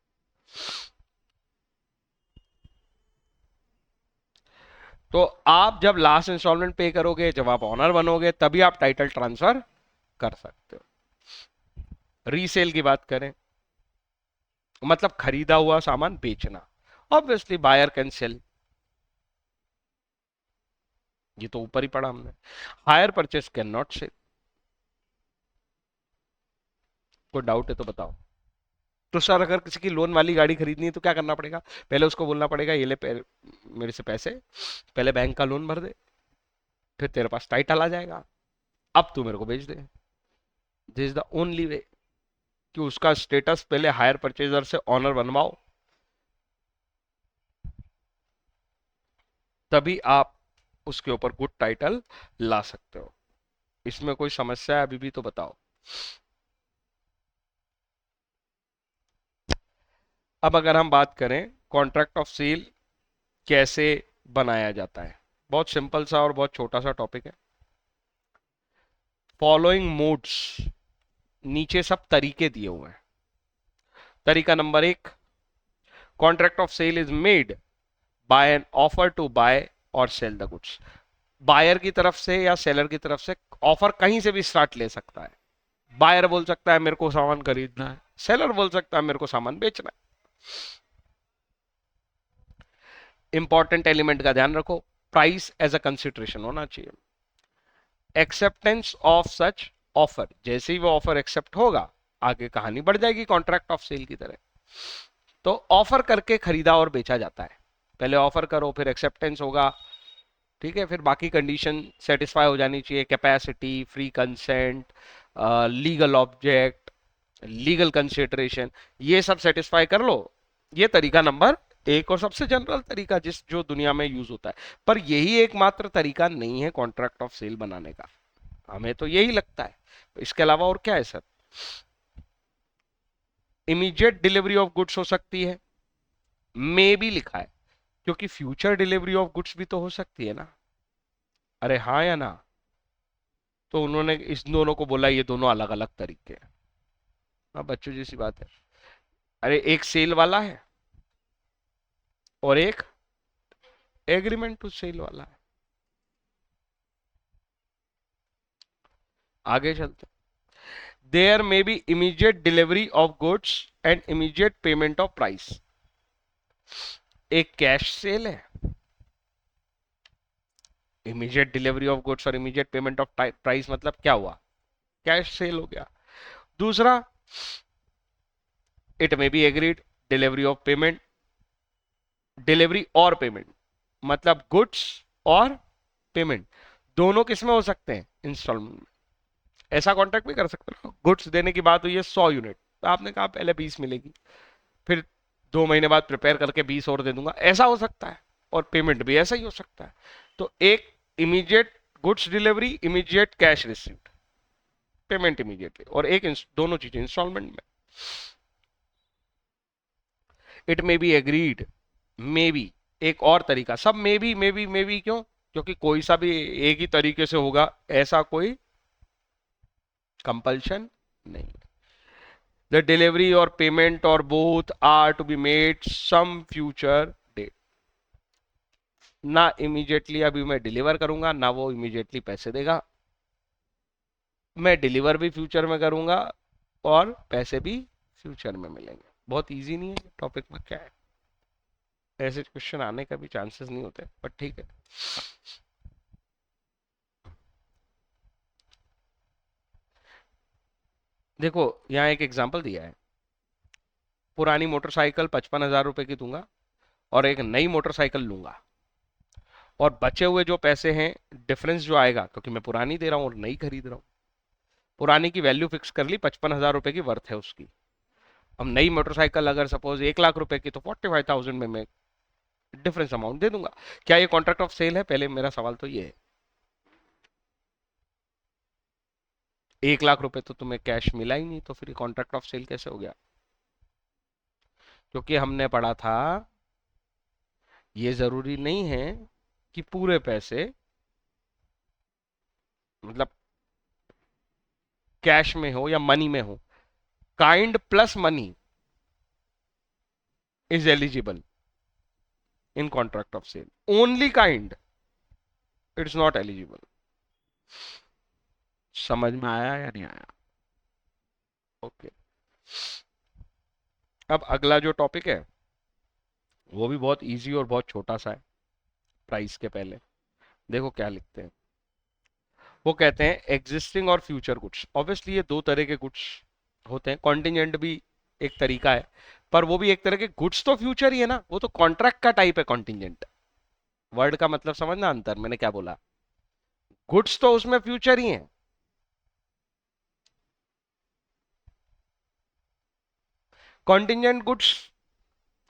तो आप जब लास्ट इंस्टॉलमेंट पे करोगे, जब आप ऑनर बनोगे, तभी आप टाइटल ट्रांसफर कर सकते हो। रीसेल की बात करें, मतलब खरीदा हुआ सामान बेचना, ऑब्वियसली बायर कैन सेल, ये तो ऊपर ही पढ़ा हमने। Hire purchase can not sell. कोई डाउट है तो बताओ। तो सर अगर किसी की लोन वाली गाड़ी खरीदनी है तो क्या करना पड़ेगा? पहले उसको बोलना पड़ेगा ये ले मेरे से पैसे, पहले बैंक का लोन भर दे, फिर तेरे पास टाइटल आ जाएगा, अब तू मेरे को बेच दे। This is the only way कि उसका स्टेटस पहले हायर परचेजर से ऑनर बनवाओ, तभी आप उसके ऊपर गुड टाइटल ला सकते हो। इसमें कोई समस्या है अभी भी तो बताओ। अब अगर हम बात करें कॉन्ट्रैक्ट ऑफ सेल कैसे बनाया जाता है, बहुत सिंपल सा और बहुत छोटा सा टॉपिक है। फॉलोइंग मोड्स, नीचे सब तरीके दिए हुए हैं। तरीका number 1, contract of sale is made by an offer to buy or sell the goods. Buyer की तरफ से या सेलर की तरफ से ऑफर कहीं से भी स्टार्ट ले सकता है। बायर बोल सकता है मेरे को सामान खरीदना है, सेलर बोल सकता है मेरे को सामान बेचना है। इंपॉर्टेंट एलिमेंट का ध्यान रखो, प्राइस एज अ कंसिडरेशन होना चाहिए। एक्सेप्टेंस ऑफ सच ऑफर, जैसे ही वो ऑफर एक्सेप्ट होगा आगे कहानी बढ़ जाएगी कॉन्ट्रैक्ट ऑफ सेल की तरह। तो ऑफर करके खरीदा और बेचा जाता है, पहले ऑफर करो फिर एक्सेप्टेंस होगा, ठीक है, फिर बाकी कंडीशन सेटिस्फाई हो जानी चाहिए, capacity, free consent, legal object, legal consideration, ये सब सेटिस्फाई कर लो। ये तरीका नंबर एक और सबसे जनरल तरीका जिस जो दुनिया में यूज होता है, पर यही एकमात्र तरीका नहीं है कॉन्ट्रैक्ट ऑफ सेल बनाने का, हमें तो यही लगता है। इसके अलावा और क्या है sir? Immediate delivery of goods हो सकती है, मे भी लिखा है, क्योंकि फ्यूचर डिलीवरी ऑफ गुड्स भी तो हो सकती है ना। अरे हाँ या ना? तो उन्होंने इस दोनों को बोला ये दोनों अलग अलग तरीके हैं। हाँ, बच्चों जैसी बात है। अरे एक सेल वाला है और एक एग्रीमेंट टू सेल वाला है। आगे चलते, there may be immediate delivery of goods and immediate payment of price. एक कैश सेल है, इमीडिएट डिलीवरी ऑफ गुड्स और इमीडिएट पेमेंट ऑफ प्राइस, मतलब क्या हुआ? कैश सेल हो गया। दूसरा, it may be agreed delivery of payment, delivery और पेमेंट, मतलब गुड्स और पेमेंट दोनों किसमें हो सकते हैं? इंस्टॉलमेंट में। ऐसा कॉन्ट्रैक्ट भी कर सकते हो, गुड्स देने की बात हुई है 100 यूनिट, तो आपने कहा पहले 20 मिलेगी, फिर 2 महीने बाद प्रिपेयर करके 20 और दे दूंगा, ऐसा हो सकता है। और पेमेंट भी ऐसा ही हो सकता है। तो एक immediate goods delivery, immediate cash received, payment immediately, और एक दोनों चीजें इंस्टॉलमेंट में। It may be agreed, may be एक और तरीका, सब मे बी क्यों? क्योंकि कोई सा भी एक ही तरीके से होगा ऐसा कोई कंपल्शन नहीं। द डिलीवरी और पेमेंट और both are to be made some future date, ना इमीडिएटली अभी मैं डिलीवर करूंगा ना वो इमीडिएटली पैसे देगा, मैं डिलीवर भी फ्यूचर में करूंगा और पैसे भी फ्यूचर में मिलेंगे। बहुत इजी नहीं है टॉपिक में, क्या है, ऐसे क्वेश्चन आने का भी चांसेस नहीं होते, पर ठीक है। देखो यहाँ एक एग्जांपल दिया है, पुरानी मोटरसाइकिल 55,000 रुपए की दूंगा और एक नई मोटरसाइकिल लूंगा, और बचे हुए जो पैसे हैं, डिफरेंस जो आएगा, क्योंकि मैं पुरानी दे रहा हूँ और नई खरीद रहा हूँ, पुरानी की वैल्यू फिक्स कर ली, 55,000 रुपए की वर्थ है उसकी। अब नई मोटरसाइकिल अगर सपोज 1 लाख रुपए की, तो 45,000 में मैं डिफरेंस अमाउंट दे दूंगा। क्या ये कॉन्ट्रैक्ट ऑफ सेल है? पहले मेरा सवाल तो ये है। 1 लाख रुपए तो तुम्हें कैश मिला ही नहीं, तो फिर कॉन्ट्रैक्ट ऑफ सेल कैसे हो गया? क्योंकि हमने पढ़ा था ये जरूरी नहीं है कि पूरे पैसे मतलब कैश में हो या मनी में हो, kind plus money is eligible in contract of sale, only kind it's not eligible. समझ में आया या नहीं आया? ओके। अब अगला जो टॉपिक है वो भी बहुत इजी और बहुत छोटा सा है, प्राइस के पहले देखो क्या लिखते हैं। वो कहते हैं एग्जिस्टिंग और फ्यूचर गुड्स, ऑब्वियसली ये दो तरह के गुड्स होते हैं, कॉन्टिजेंट भी एक तरीका है, पर वो भी एक तरह के गुड्स तो फ्यूचर ही है ना, वो तो कॉन्ट्रैक्ट का टाइप है कॉन्टिजेंट। वर्ड का मतलब समझना अंतर, मैंने क्या बोला, गुड्स तो उसमें फ्यूचर ही है। कॉन्टिजेंट गुड्स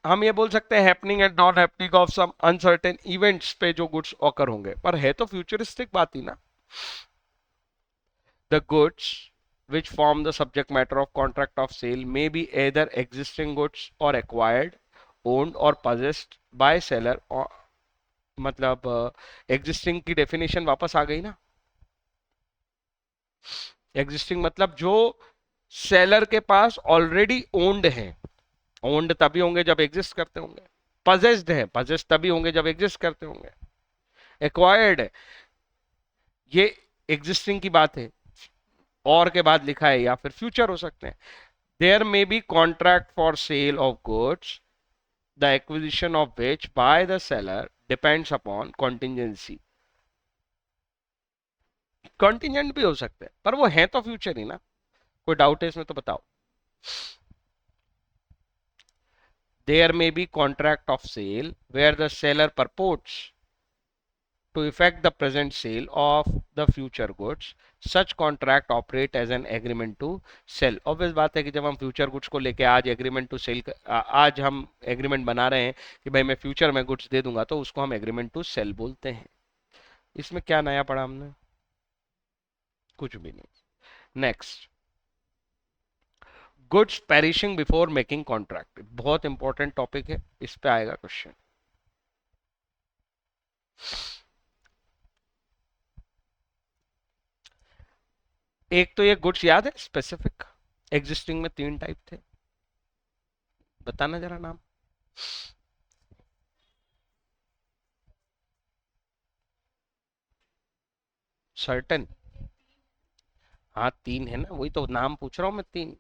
हम ये बोल सकते हैं happening and not happening of some uncertain events पे जो गुड्स ऑकर होंगे, पर है तो फ्यूचरिस्टिक बात ही ना। The goods which form the subject matter of contract of sale may be either existing goods or acquired, owned or possessed by seller or मतलब existing की डेफिनेशन वापस आ गई ना। एग्जिस्टिंग मतलब जो सेलर के पास ऑलरेडी ओन्ड है, ओन्ड तभी होंगे जब एग्जिस्ट करते होंगे, पजेस्ड है, पजेस्ड तभी होंगे जब एग्जिस्ट करते होंगे, एक्वायर्ड है, ये एग्जिस्टिंग की बात है, और के बाद लिखा है, या फिर फ्यूचर हो सकते हैं। There may be contract for sale of goods, the acquisition of which by the seller depends upon contingency. Contingent भी हो सकते हैं, पर वो है तो फ्यूचर ही ना। कोई डाउट है इसमें तो बताओ। There may be contract of sale where the seller purports to effect the present sale of the future goods. Such contract operate as an agreement to sell. obvious बात है कि जब हम फ्यूचर गुड्स को लेके आज एग्रीमेंट टू सेल, आज हम एग्रीमेंट बना रहे हैं कि भाई मैं फ्यूचर में गुड्स दे दूंगा, तो उसको हम एग्रीमेंट टू सेल बोलते हैं। इसमें क्या नया पढ़ा हमने? कुछ भी नहीं। Next, goods perishing before making contract, बहुत इंपॉर्टेंट टॉपिक है, इस पे आएगा क्वेश्चन। एक तो ये गुड्स याद है, स्पेसिफिक, एग्जिस्टिंग में 3 टाइप थे, बताना जरा नाम। सर्टेन, हाँ 3 है ना, वही तो नाम पूछ रहा हूं मैं, 3।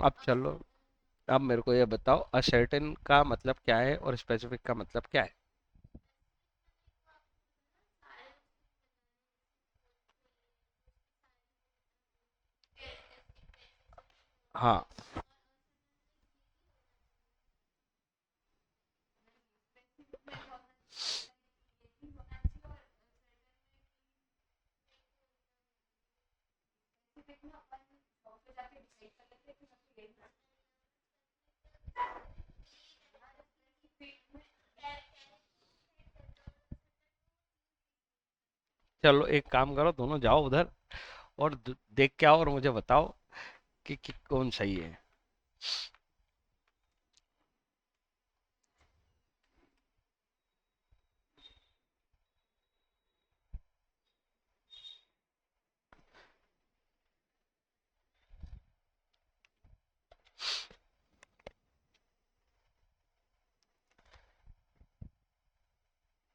अब चलो, अब मेरे को ये बताओ असर्टेन का मतलब क्या है और स्पेसिफिक का मतलब क्या है? हाँ, चलो एक काम करो, दोनों जाओ उधर और देख के आओ और मुझे बताओ कि कौन सही है।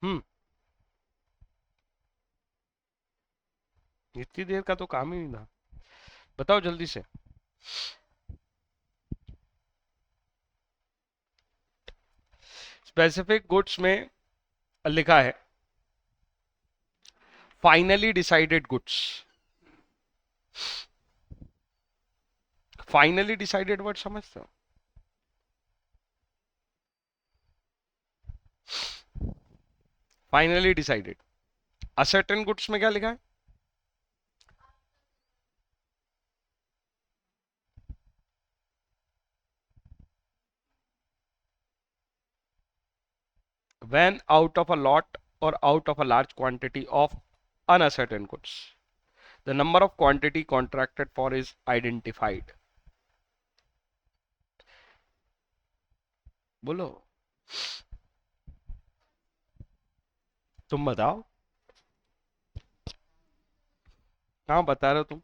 हम्म, इतनी देर का तो काम ही नहीं था, बताओ जल्दी से। स्पेसिफिक गुड्स में लिखा है finally decided goods. Finally decided word समझते हो? Finally decided. असर्टेन गुड्स में क्या लिखा है? when out of a lot or out of a large quantity of uncertain goods, the number of quantity contracted for is identified. बोलो, तुम बताओ। कहाँ बता रहे हो तुम?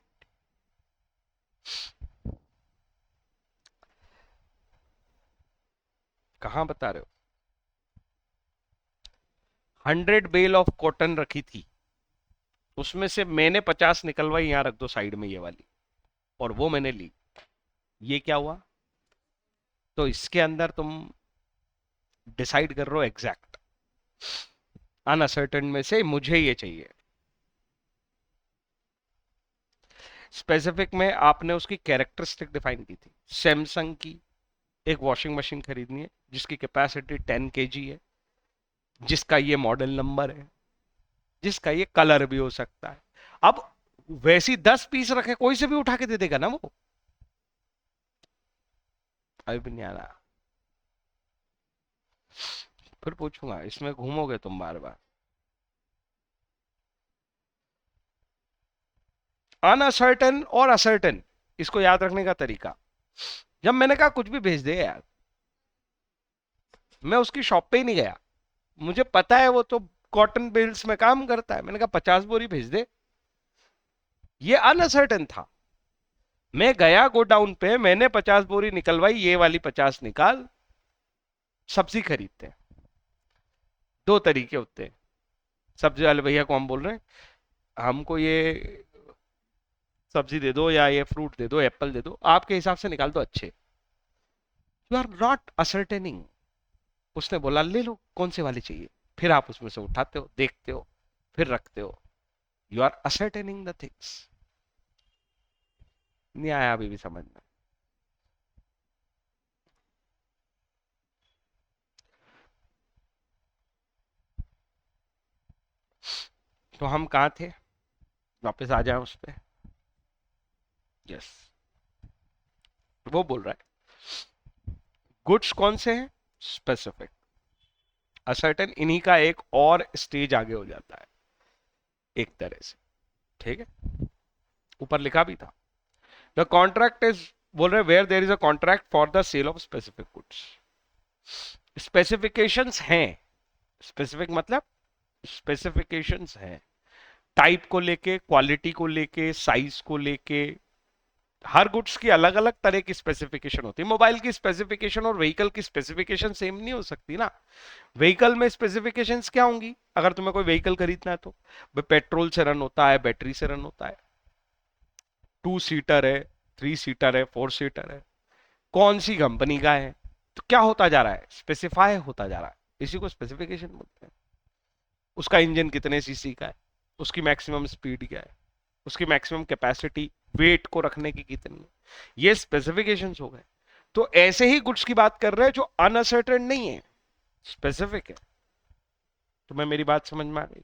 कहाँ बता रहे हो? 100 बेल ऑफ कॉटन रखी थी, उसमें से मैंने 50 निकलवाई, यहां रख दो साइड में ये वाली, और वो मैंने ली, ये क्या हुआ? तो इसके अंदर तुम डिसाइड कर रहे हो एग्जैक्ट, अनसर्टेन में से मुझे ये चाहिए। स्पेसिफिक में आपने उसकी कैरेक्टरिस्टिक डिफाइन की थी। सैमसंग की एक वॉशिंग मशीन खरीदनी है जिसकी कैपेसिटी 10 kg है, जिसका ये मॉडल नंबर है, जिसका ये कलर भी हो सकता है। अब वैसी 10 पीस रखे, कोई से भी उठा के दे देगा ना वो। अभी भी नहीं आ रहा? फिर पूछूंगा, इसमें घूमोगे तुम बार बार। अनअसर्टेन और असर्टेन, इसको याद रखने का तरीका, जब मैंने कहा कुछ भी भेज दे यार, मैं उसकी शॉप पे ही नहीं गया, मुझे पता है वो तो कॉटन बेल्स में काम करता है, मैंने कहा 50 बोरी भेज दे, ये अनअसर्टेन था। मैं गया गोडाउन पे, मैंने 50 बोरी निकलवाई, ये वाली 50 निकाल। सब्जी खरीदते हैं, 2 तरीके होते हैं। सब्जी वाले भैया को हम बोल रहे हैं, हमको ये सब्जी दे दो या ये फ्रूट दे दो, एप्पल दे दो, आपके हिसाब से निकाल दो अच्छे। You are not ascertaining. उसने बोला ले लो, कौन से वाले चाहिए, फिर आप उसमें से उठाते हो, देखते हो, फिर रखते हो। You are ascertaining the things. नहीं आया अभी भी समझ में? तो हम कहाँ थे, वापस आ जाए उस पे। यस, वो बोल रहा है गुड्स कौन से हैं, स्पेसिफिक, असर्टेन, इन्हीं का एक और स्टेज आगे हो जाता है एक तरह से, ठीक है, ऊपर लिखा भी था। द कॉन्ट्रैक्ट इज, बोल रहे where there is a contract for the sale of specific goods. Specifications हैं, स्पेसिफिक मतलब स्पेसिफिकेशंस हैं, टाइप को लेके, क्वालिटी को लेके, साइज को लेके, हर गुड्स की अलग अलग तरह की स्पेसिफिकेशन होती है। मोबाइल की स्पेसिफिकेशन और व्हीकल की स्पेसिफिकेशन सेम नहीं हो सकती ना। व्हीकल में स्पेसिफिकेशंस क्या होंगी, अगर तुम्हें कोई व्हीकल खरीदना है तो भाई पेट्रोल से रन होता है, बैटरी से रन होता है, 2 सीटर है, 3 सीटर है, 4 सीटर है, कौन सी कंपनी का है, तो क्या होता जा रहा है, स्पेसिफाई होता जा रहा है, इसी को स्पेसिफिकेशन बोलते हैं। उसका इंजन कितने सीसी का है, उसकी मैक्सिमम स्पीड क्या है, उसकी मैक्सिमम कैपेसिटी, वेट को रखने की कितनी है, ये स्पेसिफिकेशंस हो गए। तो ऐसे ही गुड्स की बात कर रहे हैं जो अनअसर्टेन नहीं है, स्पेसिफिक है। तुम्हें मेरी बात समझ में आ गई?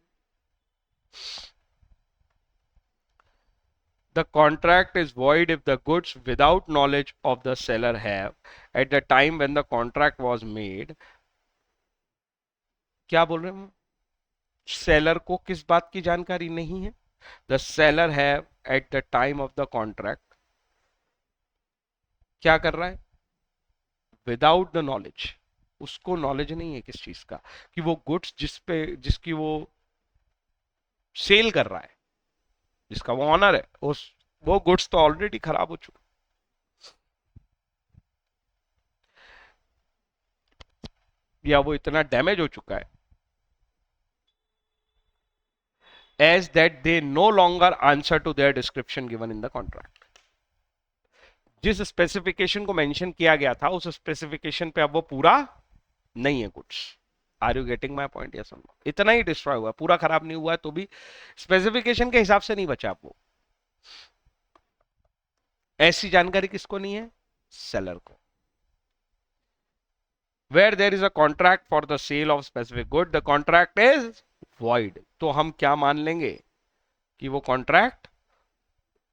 The contract is void if the goods without knowledge of the seller have at the time when the contract was made, क्या बोल रहे हैं, सेलर को किस बात की जानकारी नहीं है, the seller have eight the time of the contract, क्या कर रहा है, विदाउट द नॉलेज, उसको नॉलेज नहीं है किस चीज का, कि वो गुड्स जिस पे जिसकी वो सेल कर रहा है, जिसका वो ऑनर है, उस वो गुड्स तो ऑलरेडी खराब हो चुका, या वो इतना डैमेज हो चुका है, as that they no longer answer to their description given in the contract। जिस स्पेसिफिकेशन को मेंशन किया गया था उस स्पेसिफिकेशन पे अब वो पूरा नहीं है कुछ। Are you getting my point? Yes or no? इतना ही डिस्ट्रॉय हुआ, पूरा खराब नहीं हुआ है, तो भी स्पेसिफिकेशन के हिसाब से नहीं बचा आपको। ऐसी जानकारी किसको नहीं है, सेलर को। Where there is a contract for the sale of specific good the contract is void, तो हम क्या मान लेंगे कि वो कॉन्ट्रैक्ट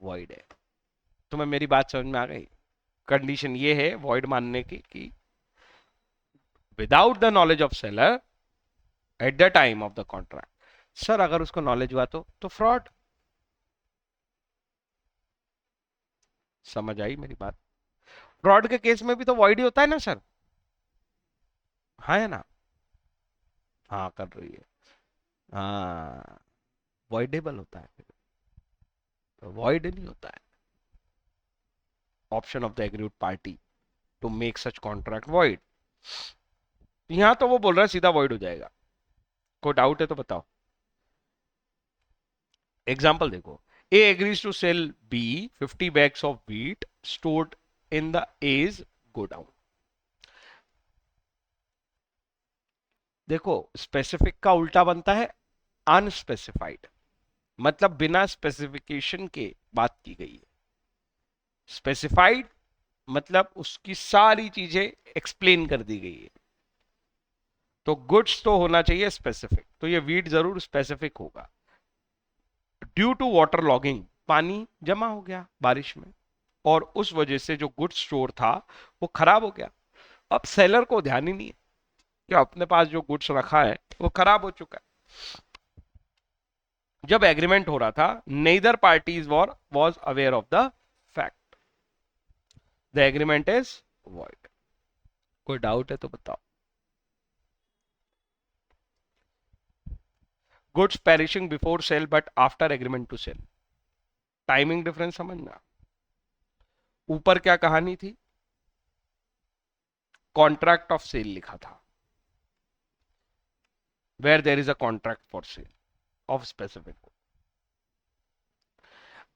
वॉइड है। तुम्हें मेरी बात समझ में आ गई? कंडीशन ये है वॉइड मानने की कि without the knowledge of seller eight the time of the contract. Sir अगर उसको नॉलेज हुआ तो फ्रॉड। समझ आई मेरी बात? फ्रॉड के केस में भी तो वॉइड ही होता है ना सर, हाँ है ना? हाँ कर रही है, हाँ वॉइडेबल होता है, तो वॉइड नहीं होता है। Option of the agreed party to make such contract void, यहां तो वो बोल रहा है सीधा वॉइड हो जाएगा। कोई डाउट है तो बताओ। एग्जाम्पल देखो, A agrees to sell B 50 bags of wheat stored in the A's godown. देखो स्पेसिफिक का उल्टा बनता है अनस्पेसिफाइड, मतलब बिना स्पेसिफिकेशन के बात की गई है। स्पेसिफाइड मतलब उसकी सारी चीजें एक्सप्लेन कर दी गई है। तो गुड्स तो होना चाहिए स्पेसिफिक, तो ये वीट जरूर स्पेसिफिक होगा। ड्यू टू वाटर लॉगिंग, पानी जमा हो गया बारिश में, और उस वजह से जो गुड्स स्टोर था वो खराब हो गया। अब सेलर को ध्यान ही नहीं है कि अपने पास जो गुड्स रखा है वो खराब हो चुका है। जब एग्रीमेंट हो रहा था neither parties was aware of the fact, the agreement is void. कोई डाउट है तो बताओ। Goods perishing before sale but after agreement to sell, timing difference समझना। ऊपर क्या कहानी थी, कॉन्ट्रैक्ट ऑफ सेल लिखा था, where there is a contract for sale of specific.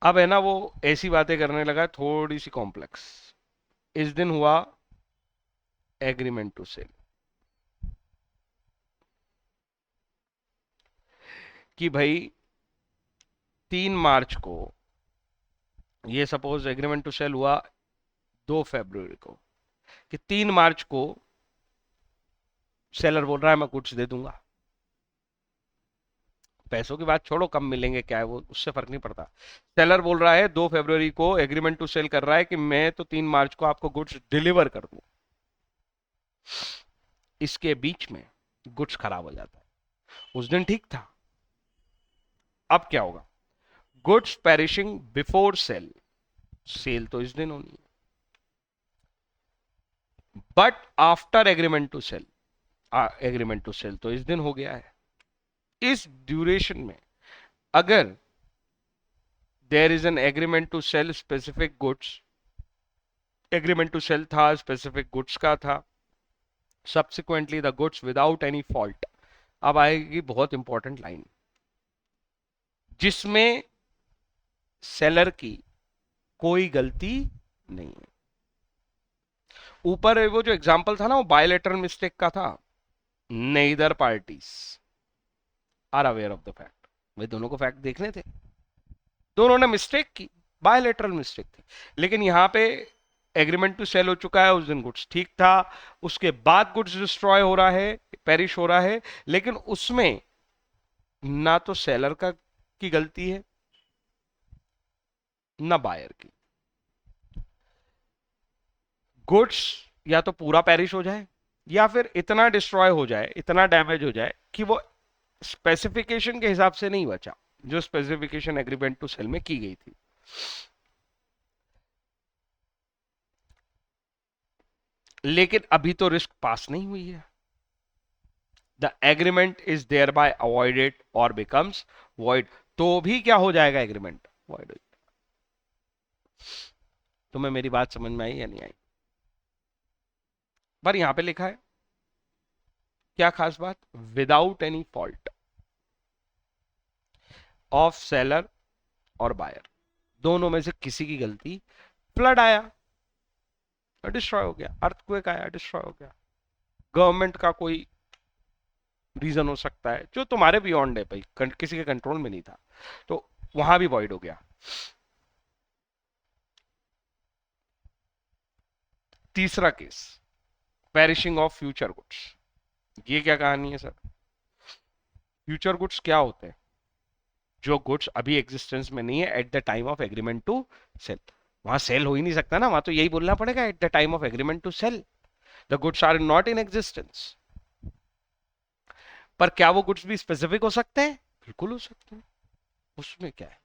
अब है ना वो ऐसी बातें करने लगा थोड़ी सी कॉम्प्लेक्स। इस दिन हुआ एग्रीमेंट टू सेल, कि भाई 3 मार्च को, ये सपोज एग्रीमेंट टू सेल हुआ 2 फरवरी को, कि 3 मार्च को सेलर बोल रहा है मैं गुड्स दे दूंगा, पैसों की बात छोड़ो, कम मिलेंगे क्या है वो, उससे फर्क नहीं पड़ता। सेलर बोल रहा है 2 फरवरी को एग्रीमेंट टू सेल कर रहा है कि मैं तो 3 मार्च को आपको गुड्स डिलीवर कर दूं। इसके बीच में गुड्स खराब हो जाता है। उस दिन ठीक था, अब क्या होगा? Goods perishing before sale, sale तो इस दिन होनी है, but after agreement to sell, agreement to sell तो इस दिन हो गया है। इस ड्यूरेशन में अगर there is an agreement to sell specific goods, agreement to sell था, स्पेसिफिक गुड्स का था, subsequently the goods without any fault, अब आएगी बहुत इंपॉर्टेंट लाइन जिसमें सेलर की कोई गलती नहीं है। ऊपर वो जो एग्जांपल था ना, वो बायलेटरल मिस्टेक का था। Neither parties are aware of the fact, वे दोनों को फैक्ट देखने थे, दोनों ने मिस्टेक की, बायलेटरल मिस्टेक थी। लेकिन यहां पे एग्रीमेंट टू सेल हो चुका है, उस दिन गुड्स ठीक था, उसके बाद गुड्स डिस्ट्रॉय हो रहा है, पेरिश हो रहा है, लेकिन उसमें ना तो सेलर का की गलती है ना बायर की। गुड्स या तो पूरा पेरिश हो जाए या फिर इतना डिस्ट्रॉय हो जाए, इतना डैमेज हो जाए कि वो स्पेसिफिकेशन के हिसाब से नहीं बचा जो स्पेसिफिकेशन एग्रीमेंट टू सेल में की गई थी। लेकिन अभी तो रिस्क पास नहीं हुई है, the agreement is thereby avoided और बिकम्स वॉइड, तो भी क्या हो जाएगा? एग्रीमेंट वॉइड हो जाएगा। तुम्हें मेरी बात समझ में आई या नहीं आई? पर यहां पे लिखा है क्या खास बात? Without any fault of seller और बायर, दोनों में से किसी की गलती। फ्लड आया, डिस्ट्रॉय हो गया, अर्थक्वेक आया, डिस्ट्रॉय हो गया, गवर्नमेंट का कोई रीजन हो सकता है जो तुम्हारे बियॉन्ड है भाई, किसी के कंट्रोल में नहीं था, तो वहां भी वॉइड हो गया। तीसरा case, perishing of future goods. ये क्या कहानी है सर? फ्यूचर गुड्स क्या होते हैं? जो गुड्स अभी एग्जिस्टेंस में नहीं है at the time of agreement to sell. वहां सेल हो ही नहीं सकता ना, वहां तो यही बोलना पड़ेगा at the time of agreement to sell the goods are not in existence. पर क्या वो गुड्स भी स्पेसिफिक हो सकते हैं? बिल्कुल हो सकते हैं, उसमें क्या है,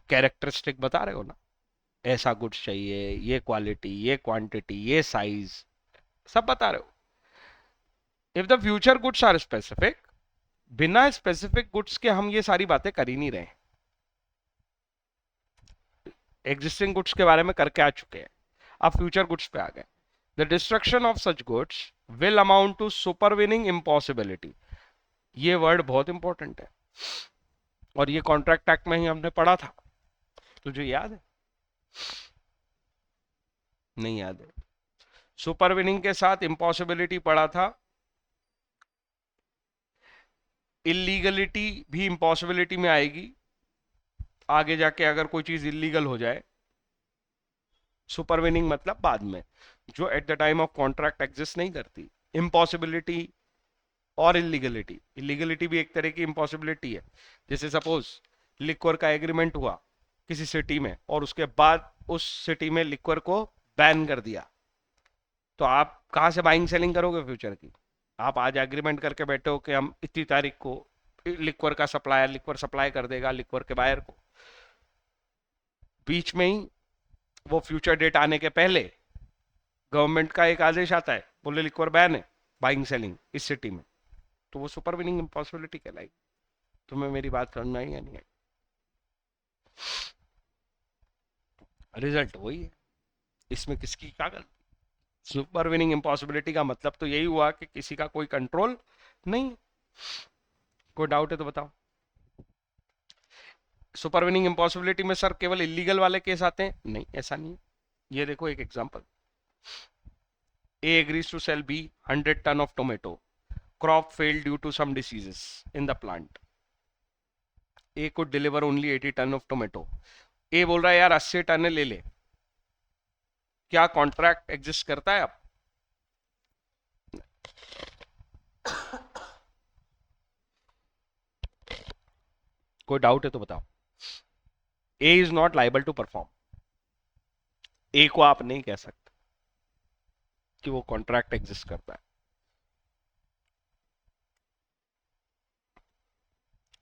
कैरेक्टरिस्टिक बता रहे हो ना, ऐसा गुड्स चाहिए, ये क्वालिटी, ये क्वांटिटी, ये साइज, सब बता रहे हो। If the future goods are specific, बिना स्पेसिफिक गुड्स के हम ये सारी बातें कर ही नहीं रहे, एग्जिस्टिंग गुड्स के बारे में करके आ चुके हैं, अब फ्यूचर गुड्स पे आ गए। The destruction of such goods will amount to supervening impossibility, ये वर्ड बहुत इंपॉर्टेंट है और ये कॉन्ट्रैक्ट एक्ट में ही हमने पढ़ा था, तुझे याद है? नहीं याद है? सुपरविनिंग के साथ इम्पॉसिबिलिटी पढ़ा था, इलीगलिटी भी इम्पॉसिबिलिटी में आएगी, आगे जाके अगर कोई चीज इलीगल हो जाए। सुपरविनिंग मतलब बाद में, जो eight the time of contract exist नहीं करती। इम्पॉसिबिलिटी और इलीगलिटी, इलीगलिटी भी एक तरह की इम्पॉसिबिलिटी है। जैसे सपोज लिक्वर का एग्रीमेंट हुआ किसी सिटी में और उसके बाद उस सिटी में लिक्वर को बैन कर दिया, तो आप कहां से बाइंग सेलिंग करोगे फ्यूचर की? आप आज एग्रीमेंट करके बैठे हो कि हम इतनी तारीख को लिक्वर का सप्लायर लिक्वर सप्लाई कर देगा लिक्वर के बायर को, बीच में ही वो फ्यूचर डेट आने के पहले गवर्नमेंट का एक आदेश आता है, बोले लिक्वर बैन है बाइंग सेलिंग इस सिटी में, तो वो सुपर विनिंग इम्पॉसिबिलिटी कहलाएगी। तुम्हें मेरी बात समझ में आई या नहीं आई? रिजल्ट वही है, इसमें किसकी क्या गलती? सुपर विनिंग इम्पॉसिबिलिटी का मतलब तो यही हुआ कि किसी का कोई कंट्रोल नहीं। कोई डाउट है तो बताओ। सुपर विनिंग इम्पॉसिबिलिटी में सर केवल इलीगल वाले केस आते हैं? नहीं, ऐसा नहीं है। ये देखो एक example, A agrees to sell B 100 ton of tomato. Crop failed due to some diseases in the plant. A could deliver only 80 ton of tomato. A बोल रहा है यार 80 टन ले ले, क्या कॉन्ट्रैक्ट एग्जिस्ट करता है? अब कोई डाउट है तो बताओ। A is not liable to perform. A को आप नहीं कह सकते कि वो कॉन्ट्रैक्ट एग्जिस्ट करता है।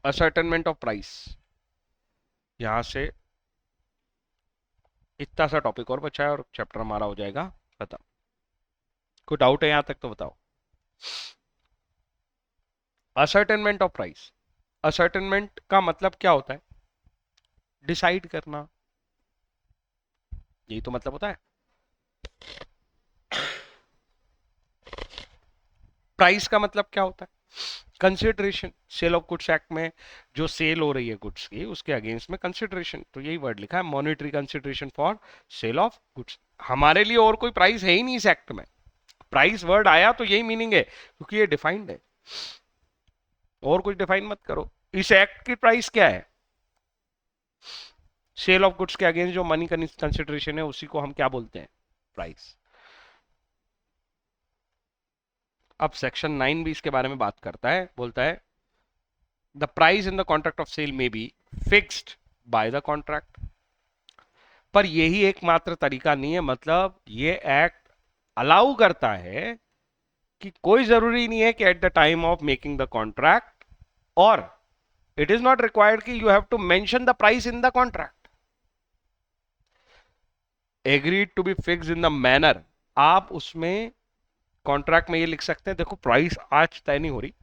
असर्टेनमेंट ऑफ प्राइस, यहां से इतना सा टॉपिक और बचा है और चैप्टर हमारा हो जाएगा खत्म। कोई डाउट है यहां तक तो बताओ। असर्टेनमेंट ऑफ प्राइस, असर्टेनमेंट का मतलब क्या होता है? डिसाइड करना, यही तो मतलब होता है। प्राइस का मतलब क्या होता है? Consideration. Sale of goods act में जो सेल हो रही है गुड्स की, उसके अगेंस्ट में कंसिडरेशन, तो यही वर्ड लिखा है, monetary consideration for sale of goods. हमारे लिए और कोई प्राइस है ही नहीं इस एक्ट में। प्राइस वर्ड आया तो यही मीनिंग है, क्योंकि ये डिफाइंड है। और कुछ डिफाइन मत करो। इस एक्ट की प्राइस क्या है? सेल ऑफ गुड्स के अगेंस्ट जो मनी कंसिडरेशन है, उसी को हम क्या बोलते हैं? प्राइस। अब सेक्शन 9 भी इसके बारे में बात करता है, बोलता है the price in the contract of sale में be fixed by the contract. पर यही एकमात्र तरीका नहीं है, मतलब ये एक्ट अलाउ करता है कि कोई जरूरी नहीं है कि at the time of making the contract, और इट इज नॉट रिक्वायर्ड कि you have to mention the price in the contract. Agreed to be fix in the manner, आप उसमें कॉन्ट्रैक्ट में ये लिख सकते हैं, देखो प्राइस आज तय नहीं हो रही,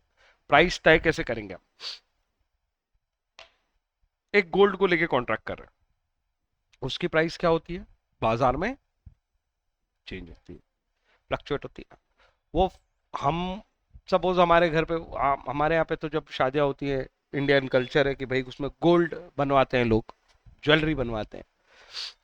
प्राइस तय कैसे करेंगे हम? एक गोल्ड को लेके कॉन्ट्रैक्ट कर रहे हैं, उसकी प्राइस क्या होती है? बाजार में चेंज होती है, फ्लक्चुएट होती है। वो हम सपोज हमारे घर पे, हमारे यहाँ पे तो जब शादियां होती है, इंडियन कल्चर है कि भाई उसमें गोल्ड बनवाते हैं लोग, ज्वेलरी बनवाते हैं,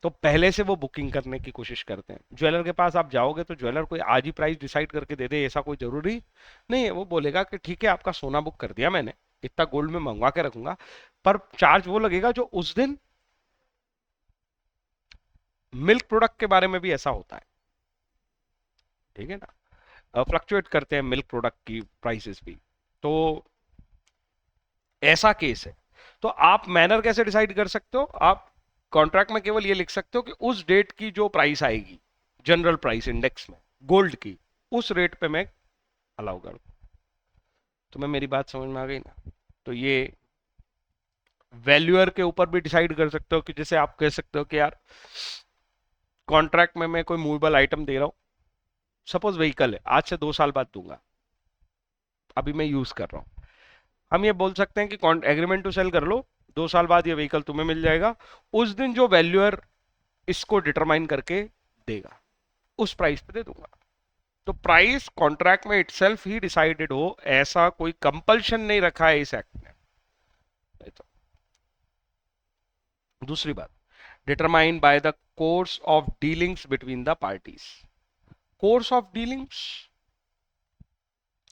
तो पहले से वो बुकिंग करने की कोशिश करते हैं। ज्वेलर के पास आप जाओगे तो ज्वेलर कोई आज ही प्राइस डिसाइड करके दे दे, ऐसा कोई जरूरी नहीं है। वो बोलेगा कि ठीक है, आपका सोना बुक कर दिया मैंने, इतना गोल्ड में मंगवा के रखूंगा, पर चार्ज वो लगेगा जो उस दिन। मिल्क प्रोडक्ट के बारे में भी ऐसा होता है, ठीक है ना, फ्लक्चुएट करते हैं मिल्क प्रोडक्ट की प्राइसेस भी, तो ऐसा केस है। तो आप मैनर कैसे डिसाइड कर सकते हो? आप कॉन्ट्रैक्ट में केवल ये लिख सकते हो कि उस डेट की जो प्राइस आएगी जनरल प्राइस इंडेक्स में गोल्ड की, उस रेट पे मैं अलाउ कर दूं। तुम्हें मेरी बात समझ में आ गई ना? तो ये वैल्यूअर के ऊपर भी डिसाइड कर सकते हो कि जैसे आप कह सकते हो कि यार कॉन्ट्रैक्ट में मैं कोई मूवेबल आइटम दे रहा हूं, सपोज व्हीकल है, आज से 2 साल बाद दूंगा, अभी मैं यूज कर रहा हूं। हम ये बोल सकते हैं कि एग्रीमेंट टू सेल कर लो, 2 साल बाद ये व्हीकल तुम्हें मिल जाएगा, उस दिन जो वैल्यूअर इसको डिटरमाइन करके देगा, उस प्राइस पे दे दूंगा। तो प्राइस कॉन्ट्रैक्ट में इटसेल्फ ही डिसाइडेड हो, ऐसा कोई कंपल्शन नहीं रखा है इस एक्ट में। तो दूसरी बात, determine by the course of dealings between the parties. Course of dealings,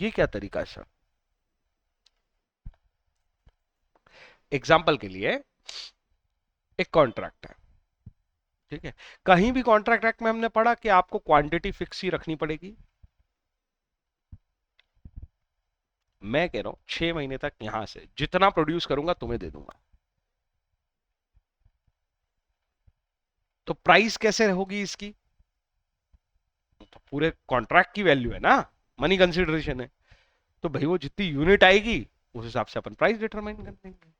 ये क्या तरीका है सर? एग्जाम्पल के लिए एक कॉन्ट्रैक्ट है, ठीक है, कहीं भी कॉन्ट्रैक्ट एक्ट में हमने पढ़ा कि आपको क्वांटिटी फिक्स ही रखनी पड़ेगी। मैं कह रहा हूं 6 महीने तक यहां से जितना प्रोड्यूस करूंगा तुम्हें दे दूंगा, तो प्राइस कैसे होगी इसकी? तो पूरे कॉन्ट्रैक्ट की वैल्यू है ना, मनी कंसिडरेशन है, तो भाई वो जितनी यूनिट आएगी उस हिसाब से अपन प्राइस डिटरमाइन कर देंगे।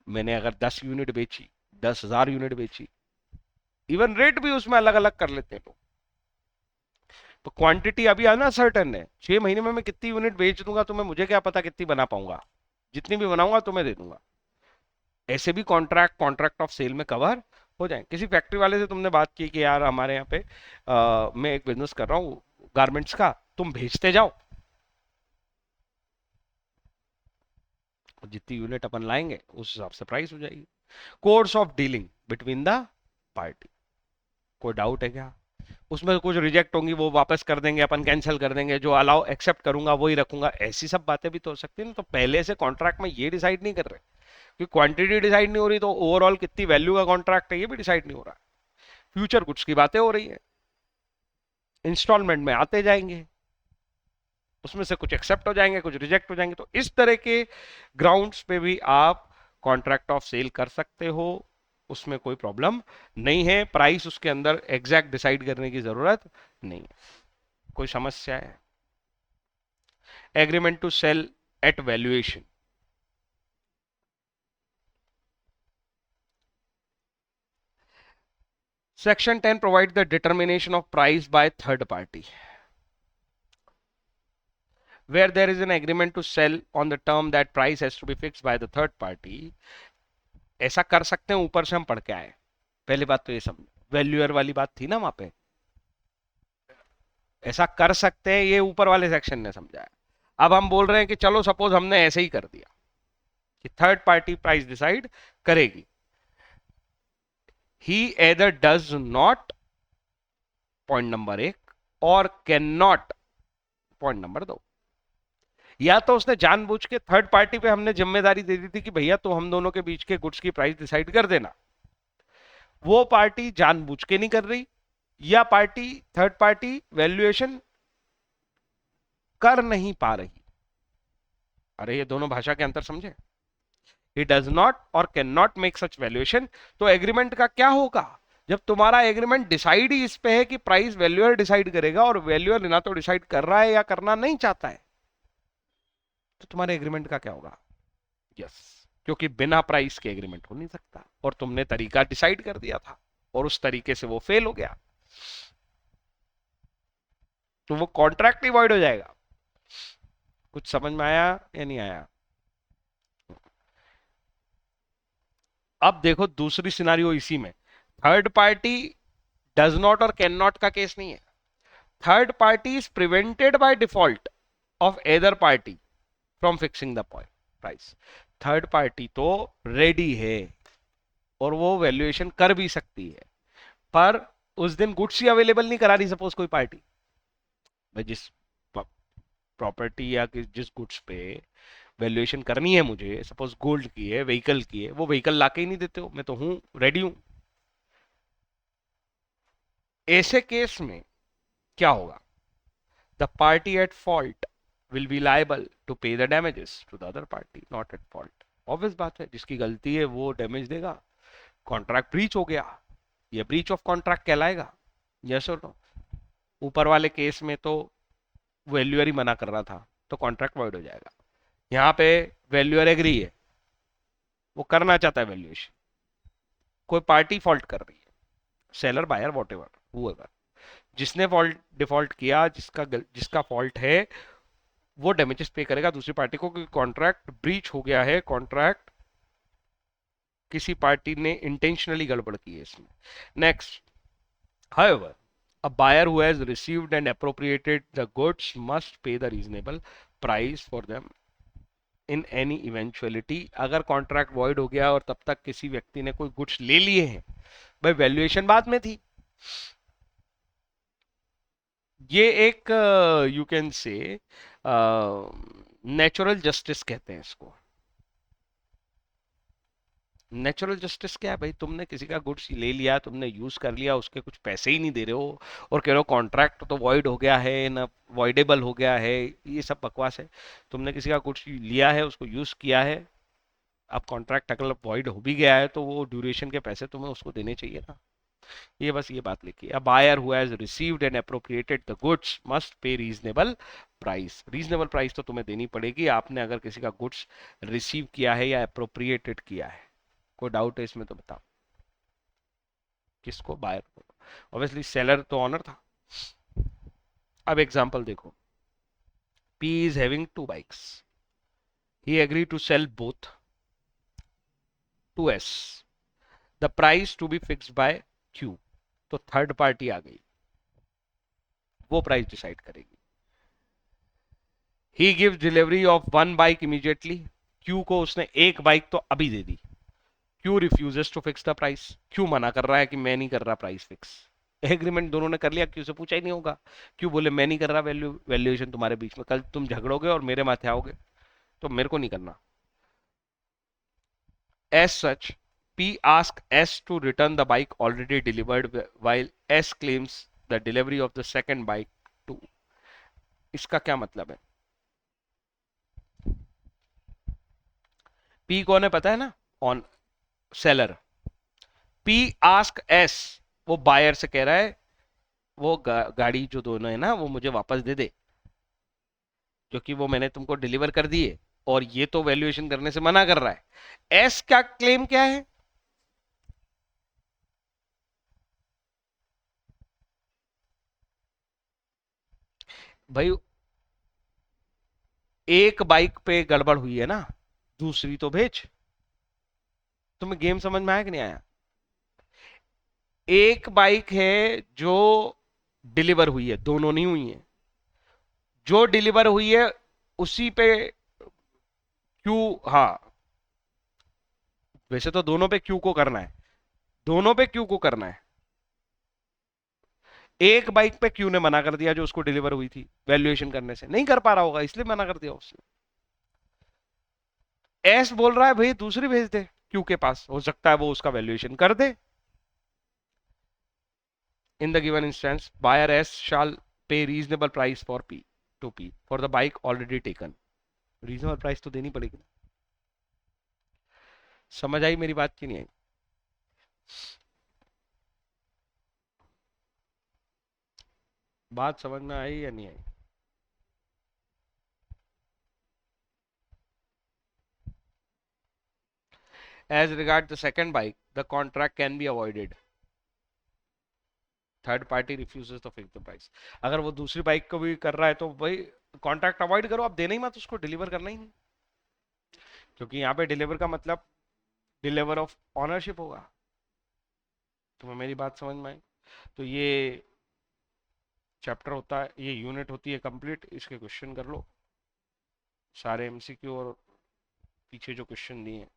मैंने अगर 10 यूनिट बेची, 10,000 यूनिट बेची, इवन रेट भी उसमें अलग अलग कर लेते हैं लोग। तो क्वांटिटी अभी आना सर्टेन है, 6 महीने में मैं कितनी यूनिट बेच दूंगा तुम्हें, मुझे क्या पता कितनी बना पाऊंगा, जितनी भी बनाऊंगा तुम्हें दे दूंगा। ऐसे भी कॉन्ट्रैक्ट ऑफ सेल में कवर हो जाए। किसी फैक्ट्री वाले से तुमने बात की कि यार हमारे यहाँ पे मैं एक बिजनेस कर रहा हूँ गारमेंट्स का, तुम भेजते जाओ, जितनी यूनिट अपन लाएंगे उस हिसाब से प्राइस हो जाएगी। Course of dealing between the party, कोई डाउट है क्या? उसमें कुछ रिजेक्ट होंगी वो वापस कर देंगे, अपन कैंसिल कर देंगे, जो अलाउ एक्सेप्ट करूंगा वही रखूंगा, ऐसी सब बातें भी तो हो सकती है ना। तो पहले से कॉन्ट्रैक्ट में ये डिसाइड नहीं कर रहे कि क्वांटिटी डिसाइड नहीं हो रही, तो ओवरऑल कितनी वैल्यू का कॉन्ट्रैक्ट है ये भी डिसाइड नहीं हो रहा। फ्यूचर कुछ की बातें हो रही है, इंस्टॉलमेंट में आते जाएंगे, उसमें से कुछ एक्सेप्ट हो जाएंगे, कुछ रिजेक्ट हो जाएंगे, तो इस तरह के ग्राउंड्स पे भी आप कॉन्ट्रैक्ट ऑफ सेल कर सकते हो, उसमें कोई प्रॉब्लम नहीं है। प्राइस उसके अंदर एग्जैक्ट डिसाइड करने की जरूरत नहीं है। कोई समस्या है? Agreement to sell at valuation, Section 10 provides the determination of price by third party. Where there is an agreement to sell on the term that price has to be fixed by the third party, ऐसा कर सकते हैं, ऊपर से हम पढ़ के आए। पहली बात तो ये समझ, वैल्यूअर वाली बात थी ना वहां पे, ऐसा कर सकते हैं, ये ऊपर वाले सेक्शन ने समझाया। अब हम बोल रहे हैं कि चलो सपोज हमने ऐसे ही कर दिया कि थर्ड पार्टी प्राइस डिसाइड करेगी। He either does not, point number 1, और कैन नॉट, पॉइंट नंबर 2। या तो उसने जानबूझ के थर्ड पार्टी पे हमने जिम्मेदारी दे दी थी कि भैया तो हम दोनों के बीच के गुड्स की प्राइस डिसाइड कर देना, वो पार्टी जानबूझ के नहीं कर रही, या पार्टी थर्ड पार्टी वैल्यूएशन कर नहीं पा रही। अरे ये दोनों भाषा के अंतर समझे। ही डज नॉट और can not make such valuation. तो एग्रीमेंट का क्या होगा? जब तुम्हारा एग्रीमेंट डिसाइड ही इस पे है कि प्राइस वैल्यूअर डिसाइड करेगा, और वैल्यूअर ना तो डिसाइड कर रहा है या करना नहीं चाहता है, तो तुम्हारे एग्रीमेंट का क्या होगा? यस, क्योंकि बिना प्राइस के एग्रीमेंट हो नहीं सकता, और तुमने तरीका डिसाइड कर दिया था और उस तरीके से वो फेल हो गया, तो वो कॉन्ट्रैक्ट ही वॉइड हो जाएगा। कुछ समझ में आया या नहीं आया? अब देखो दूसरी सिनारियो इसी में, थर्ड पार्टी डज नॉट और कैन नॉट का केस नहीं है। Third party is prevented by default of either party from fixing the price. Third party तो रेडी है और वो वैल्यूएशन कर भी सकती है, पर उस दिन गुड्स ही अवेलेबल नहीं करा रही सपोज कोई पार्टी। भाई जिस प्रॉपर्टी या जिस गुड्स पे वैल्यूएशन करनी है मुझे, सपोज गोल्ड की है, व्हीकल की है, वो व्हीकल लाके ही नहीं देते हो, मैं तो हूं रेडी हूं। ऐसे केस में क्या होगा? The party at fault will be liable to pay the damages to the other party not at fault. Obvious बात है, जिसकी गलती है वो डैमेज देगा। कॉन्ट्रैक्ट ब्रीच हो गया, ये ब्रीच ऑफ कॉन्ट्रैक्ट कहलाएगा, यस और नो? ऊपर वाले केस में तो वैल्यूअर ही मना कर रहा था, तो कॉन्ट्रैक्ट वॉइड हो जाएगा। यहाँ पे वैल्यूअर एग्री है, वो करना चाहता है वैल्यूएशन, कोई पार्टी फॉल्ट कर रही है, सेलर बायर वॉट एवर हुएगा, जिसने फॉल्ट डिफॉल्ट किया, जिसका फॉल्ट है, वो डैमेजेस पे करेगा दूसरी पार्टी को, क्योंकि कॉन्ट्रैक्ट ब्रीच हो गया है, कॉन्ट्रैक्ट किसी पार्टी ने इंटेंशनली गड़बड़ की है इसमें। Next, however, a buyer who has received and appropriated the goods must pay the reasonable price for them in any eventuality। अगर कॉन्ट्रैक्ट वॉइड हो गया और तब तक किसी व्यक्ति ने कोई गुड्स ले लिए हैं, भाई वैल्यूएशन बाद में थी, ये एक you can say natural justice कहते हैं इसको। नेचुरल जस्टिस क्या है? भाई तुमने किसी का गुड्स ले लिया, तुमने यूज कर लिया, उसके कुछ पैसे ही नहीं दे रहे हो, और कह रहे हो कॉन्ट्रैक्ट तो वॉइड हो गया है ना, वॉइडेबल हो गया है, ये सब बकवास है। तुमने किसी का गुड्स लिया है, उसको यूज किया है, अब कॉन्ट्रैक्ट अगर वॉइड हो भी गया है तो वो ड्यूरेशन के पैसे तुम्हें उसको देने चाहिए ना। ये बस ये बात लिखी है, buyer who has received and appropriated the goods must pay reasonable price. Reasonable price तो तुम्हें देनी पड़ेगी, आपने अगर किसी का गुड्स रिसीव किया है या अप्रोप्रिएटेड किया है। कोई डाउट है इसमें तो बताओ। किसको? बायर को। ऑब्वियसली सेलर तो ऑनर था। अब एग्जांपल देखो, P is having 2 bikes, he agreed to sell both to S, the price to be fixed by Q। तो थर्ड पार्टी आ गई, वो प्राइस डिसाइड करेगी। He gives delivery of 1 bike immediately, Q को उसने एक बाइक तो अभी दे दी। Q refuses to fix the price, Q मना कर रहा है कि मैं नहीं कर रहा प्राइस फिक्स। एग्रीमेंट दोनों ने कर लिया, Q से पूछा ही नहीं होगा, Q बोले मैं नहीं कर रहा वैल्यूएशन तुम्हारे बीच में, कल तुम झगड़ोगे और मेरे माथे आओगे, तो मेरे को नहीं करना। As such, P asks S to return the bike already delivered, while S claims the delivery of the second bike too। इसका क्या मतलब है? P कौन है पता है ना? On seller, P ask S, वो बायर से कह रहा है वो गाड़ी जो दोनों है ना वो मुझे वापस दे दे, क्योंकि वो मैंने तुमको डिलीवर कर दिए और ये तो वैल्यूएशन करने से मना कर रहा है। एस क्या क्लेम क्या है? भाई एक बाइक पे गड़बड़ हुई है ना, दूसरी तो भेज। तुम्हें गेम समझ में आया कि नहीं आया? एक बाइक है जो डिलीवर हुई है, दोनों नहीं हुई है। जो डिलीवर हुई है उसी पे क्यू, हाँ, वैसे तो दोनों पे क्यू को करना है, दोनों पे क्यू को करना है। एक बाइक पे क्यू ने मना कर दिया जो उसको डिलीवर हुई थी, वैल्यूएशन करने से नहीं कर पा रहा होगा इसलिए मना कर दिया उसने। एस बोल रहा है भाई दूसरी भेज दे क्यू के पास, हो सकता है वो उसका वैल्यूएशन कर दे। In the given instance, buyer S shall pay reasonable price for P to P for the bike already taken. Reasonable price तो देनी पड़ेगी। समझ आई मेरी बात की नहीं आई? बात समझ में आई या नहीं आई? As regard the second bike, the contract can be avoided. Third party refuses to fix the price. अगर वो दूसरी बाइक को भी कर रहा है तो भाई कॉन्ट्रैक्ट अवॉइड करो, आप देना ही मत उसको, डिलीवर करना ही नहीं, क्योंकि यहाँ पे डिलीवर का मतलब डिलीवर ऑफ ऑनरशिप होगा। तुम्हें मेरी बात समझ में आई? तो ये चैप्टर होता है, ये यूनिट होती है कंप्लीट। इसके क्वेश्चन कर लो सारे एमसीक्यू और पीछे जो क्वेश्चन दिए हैं।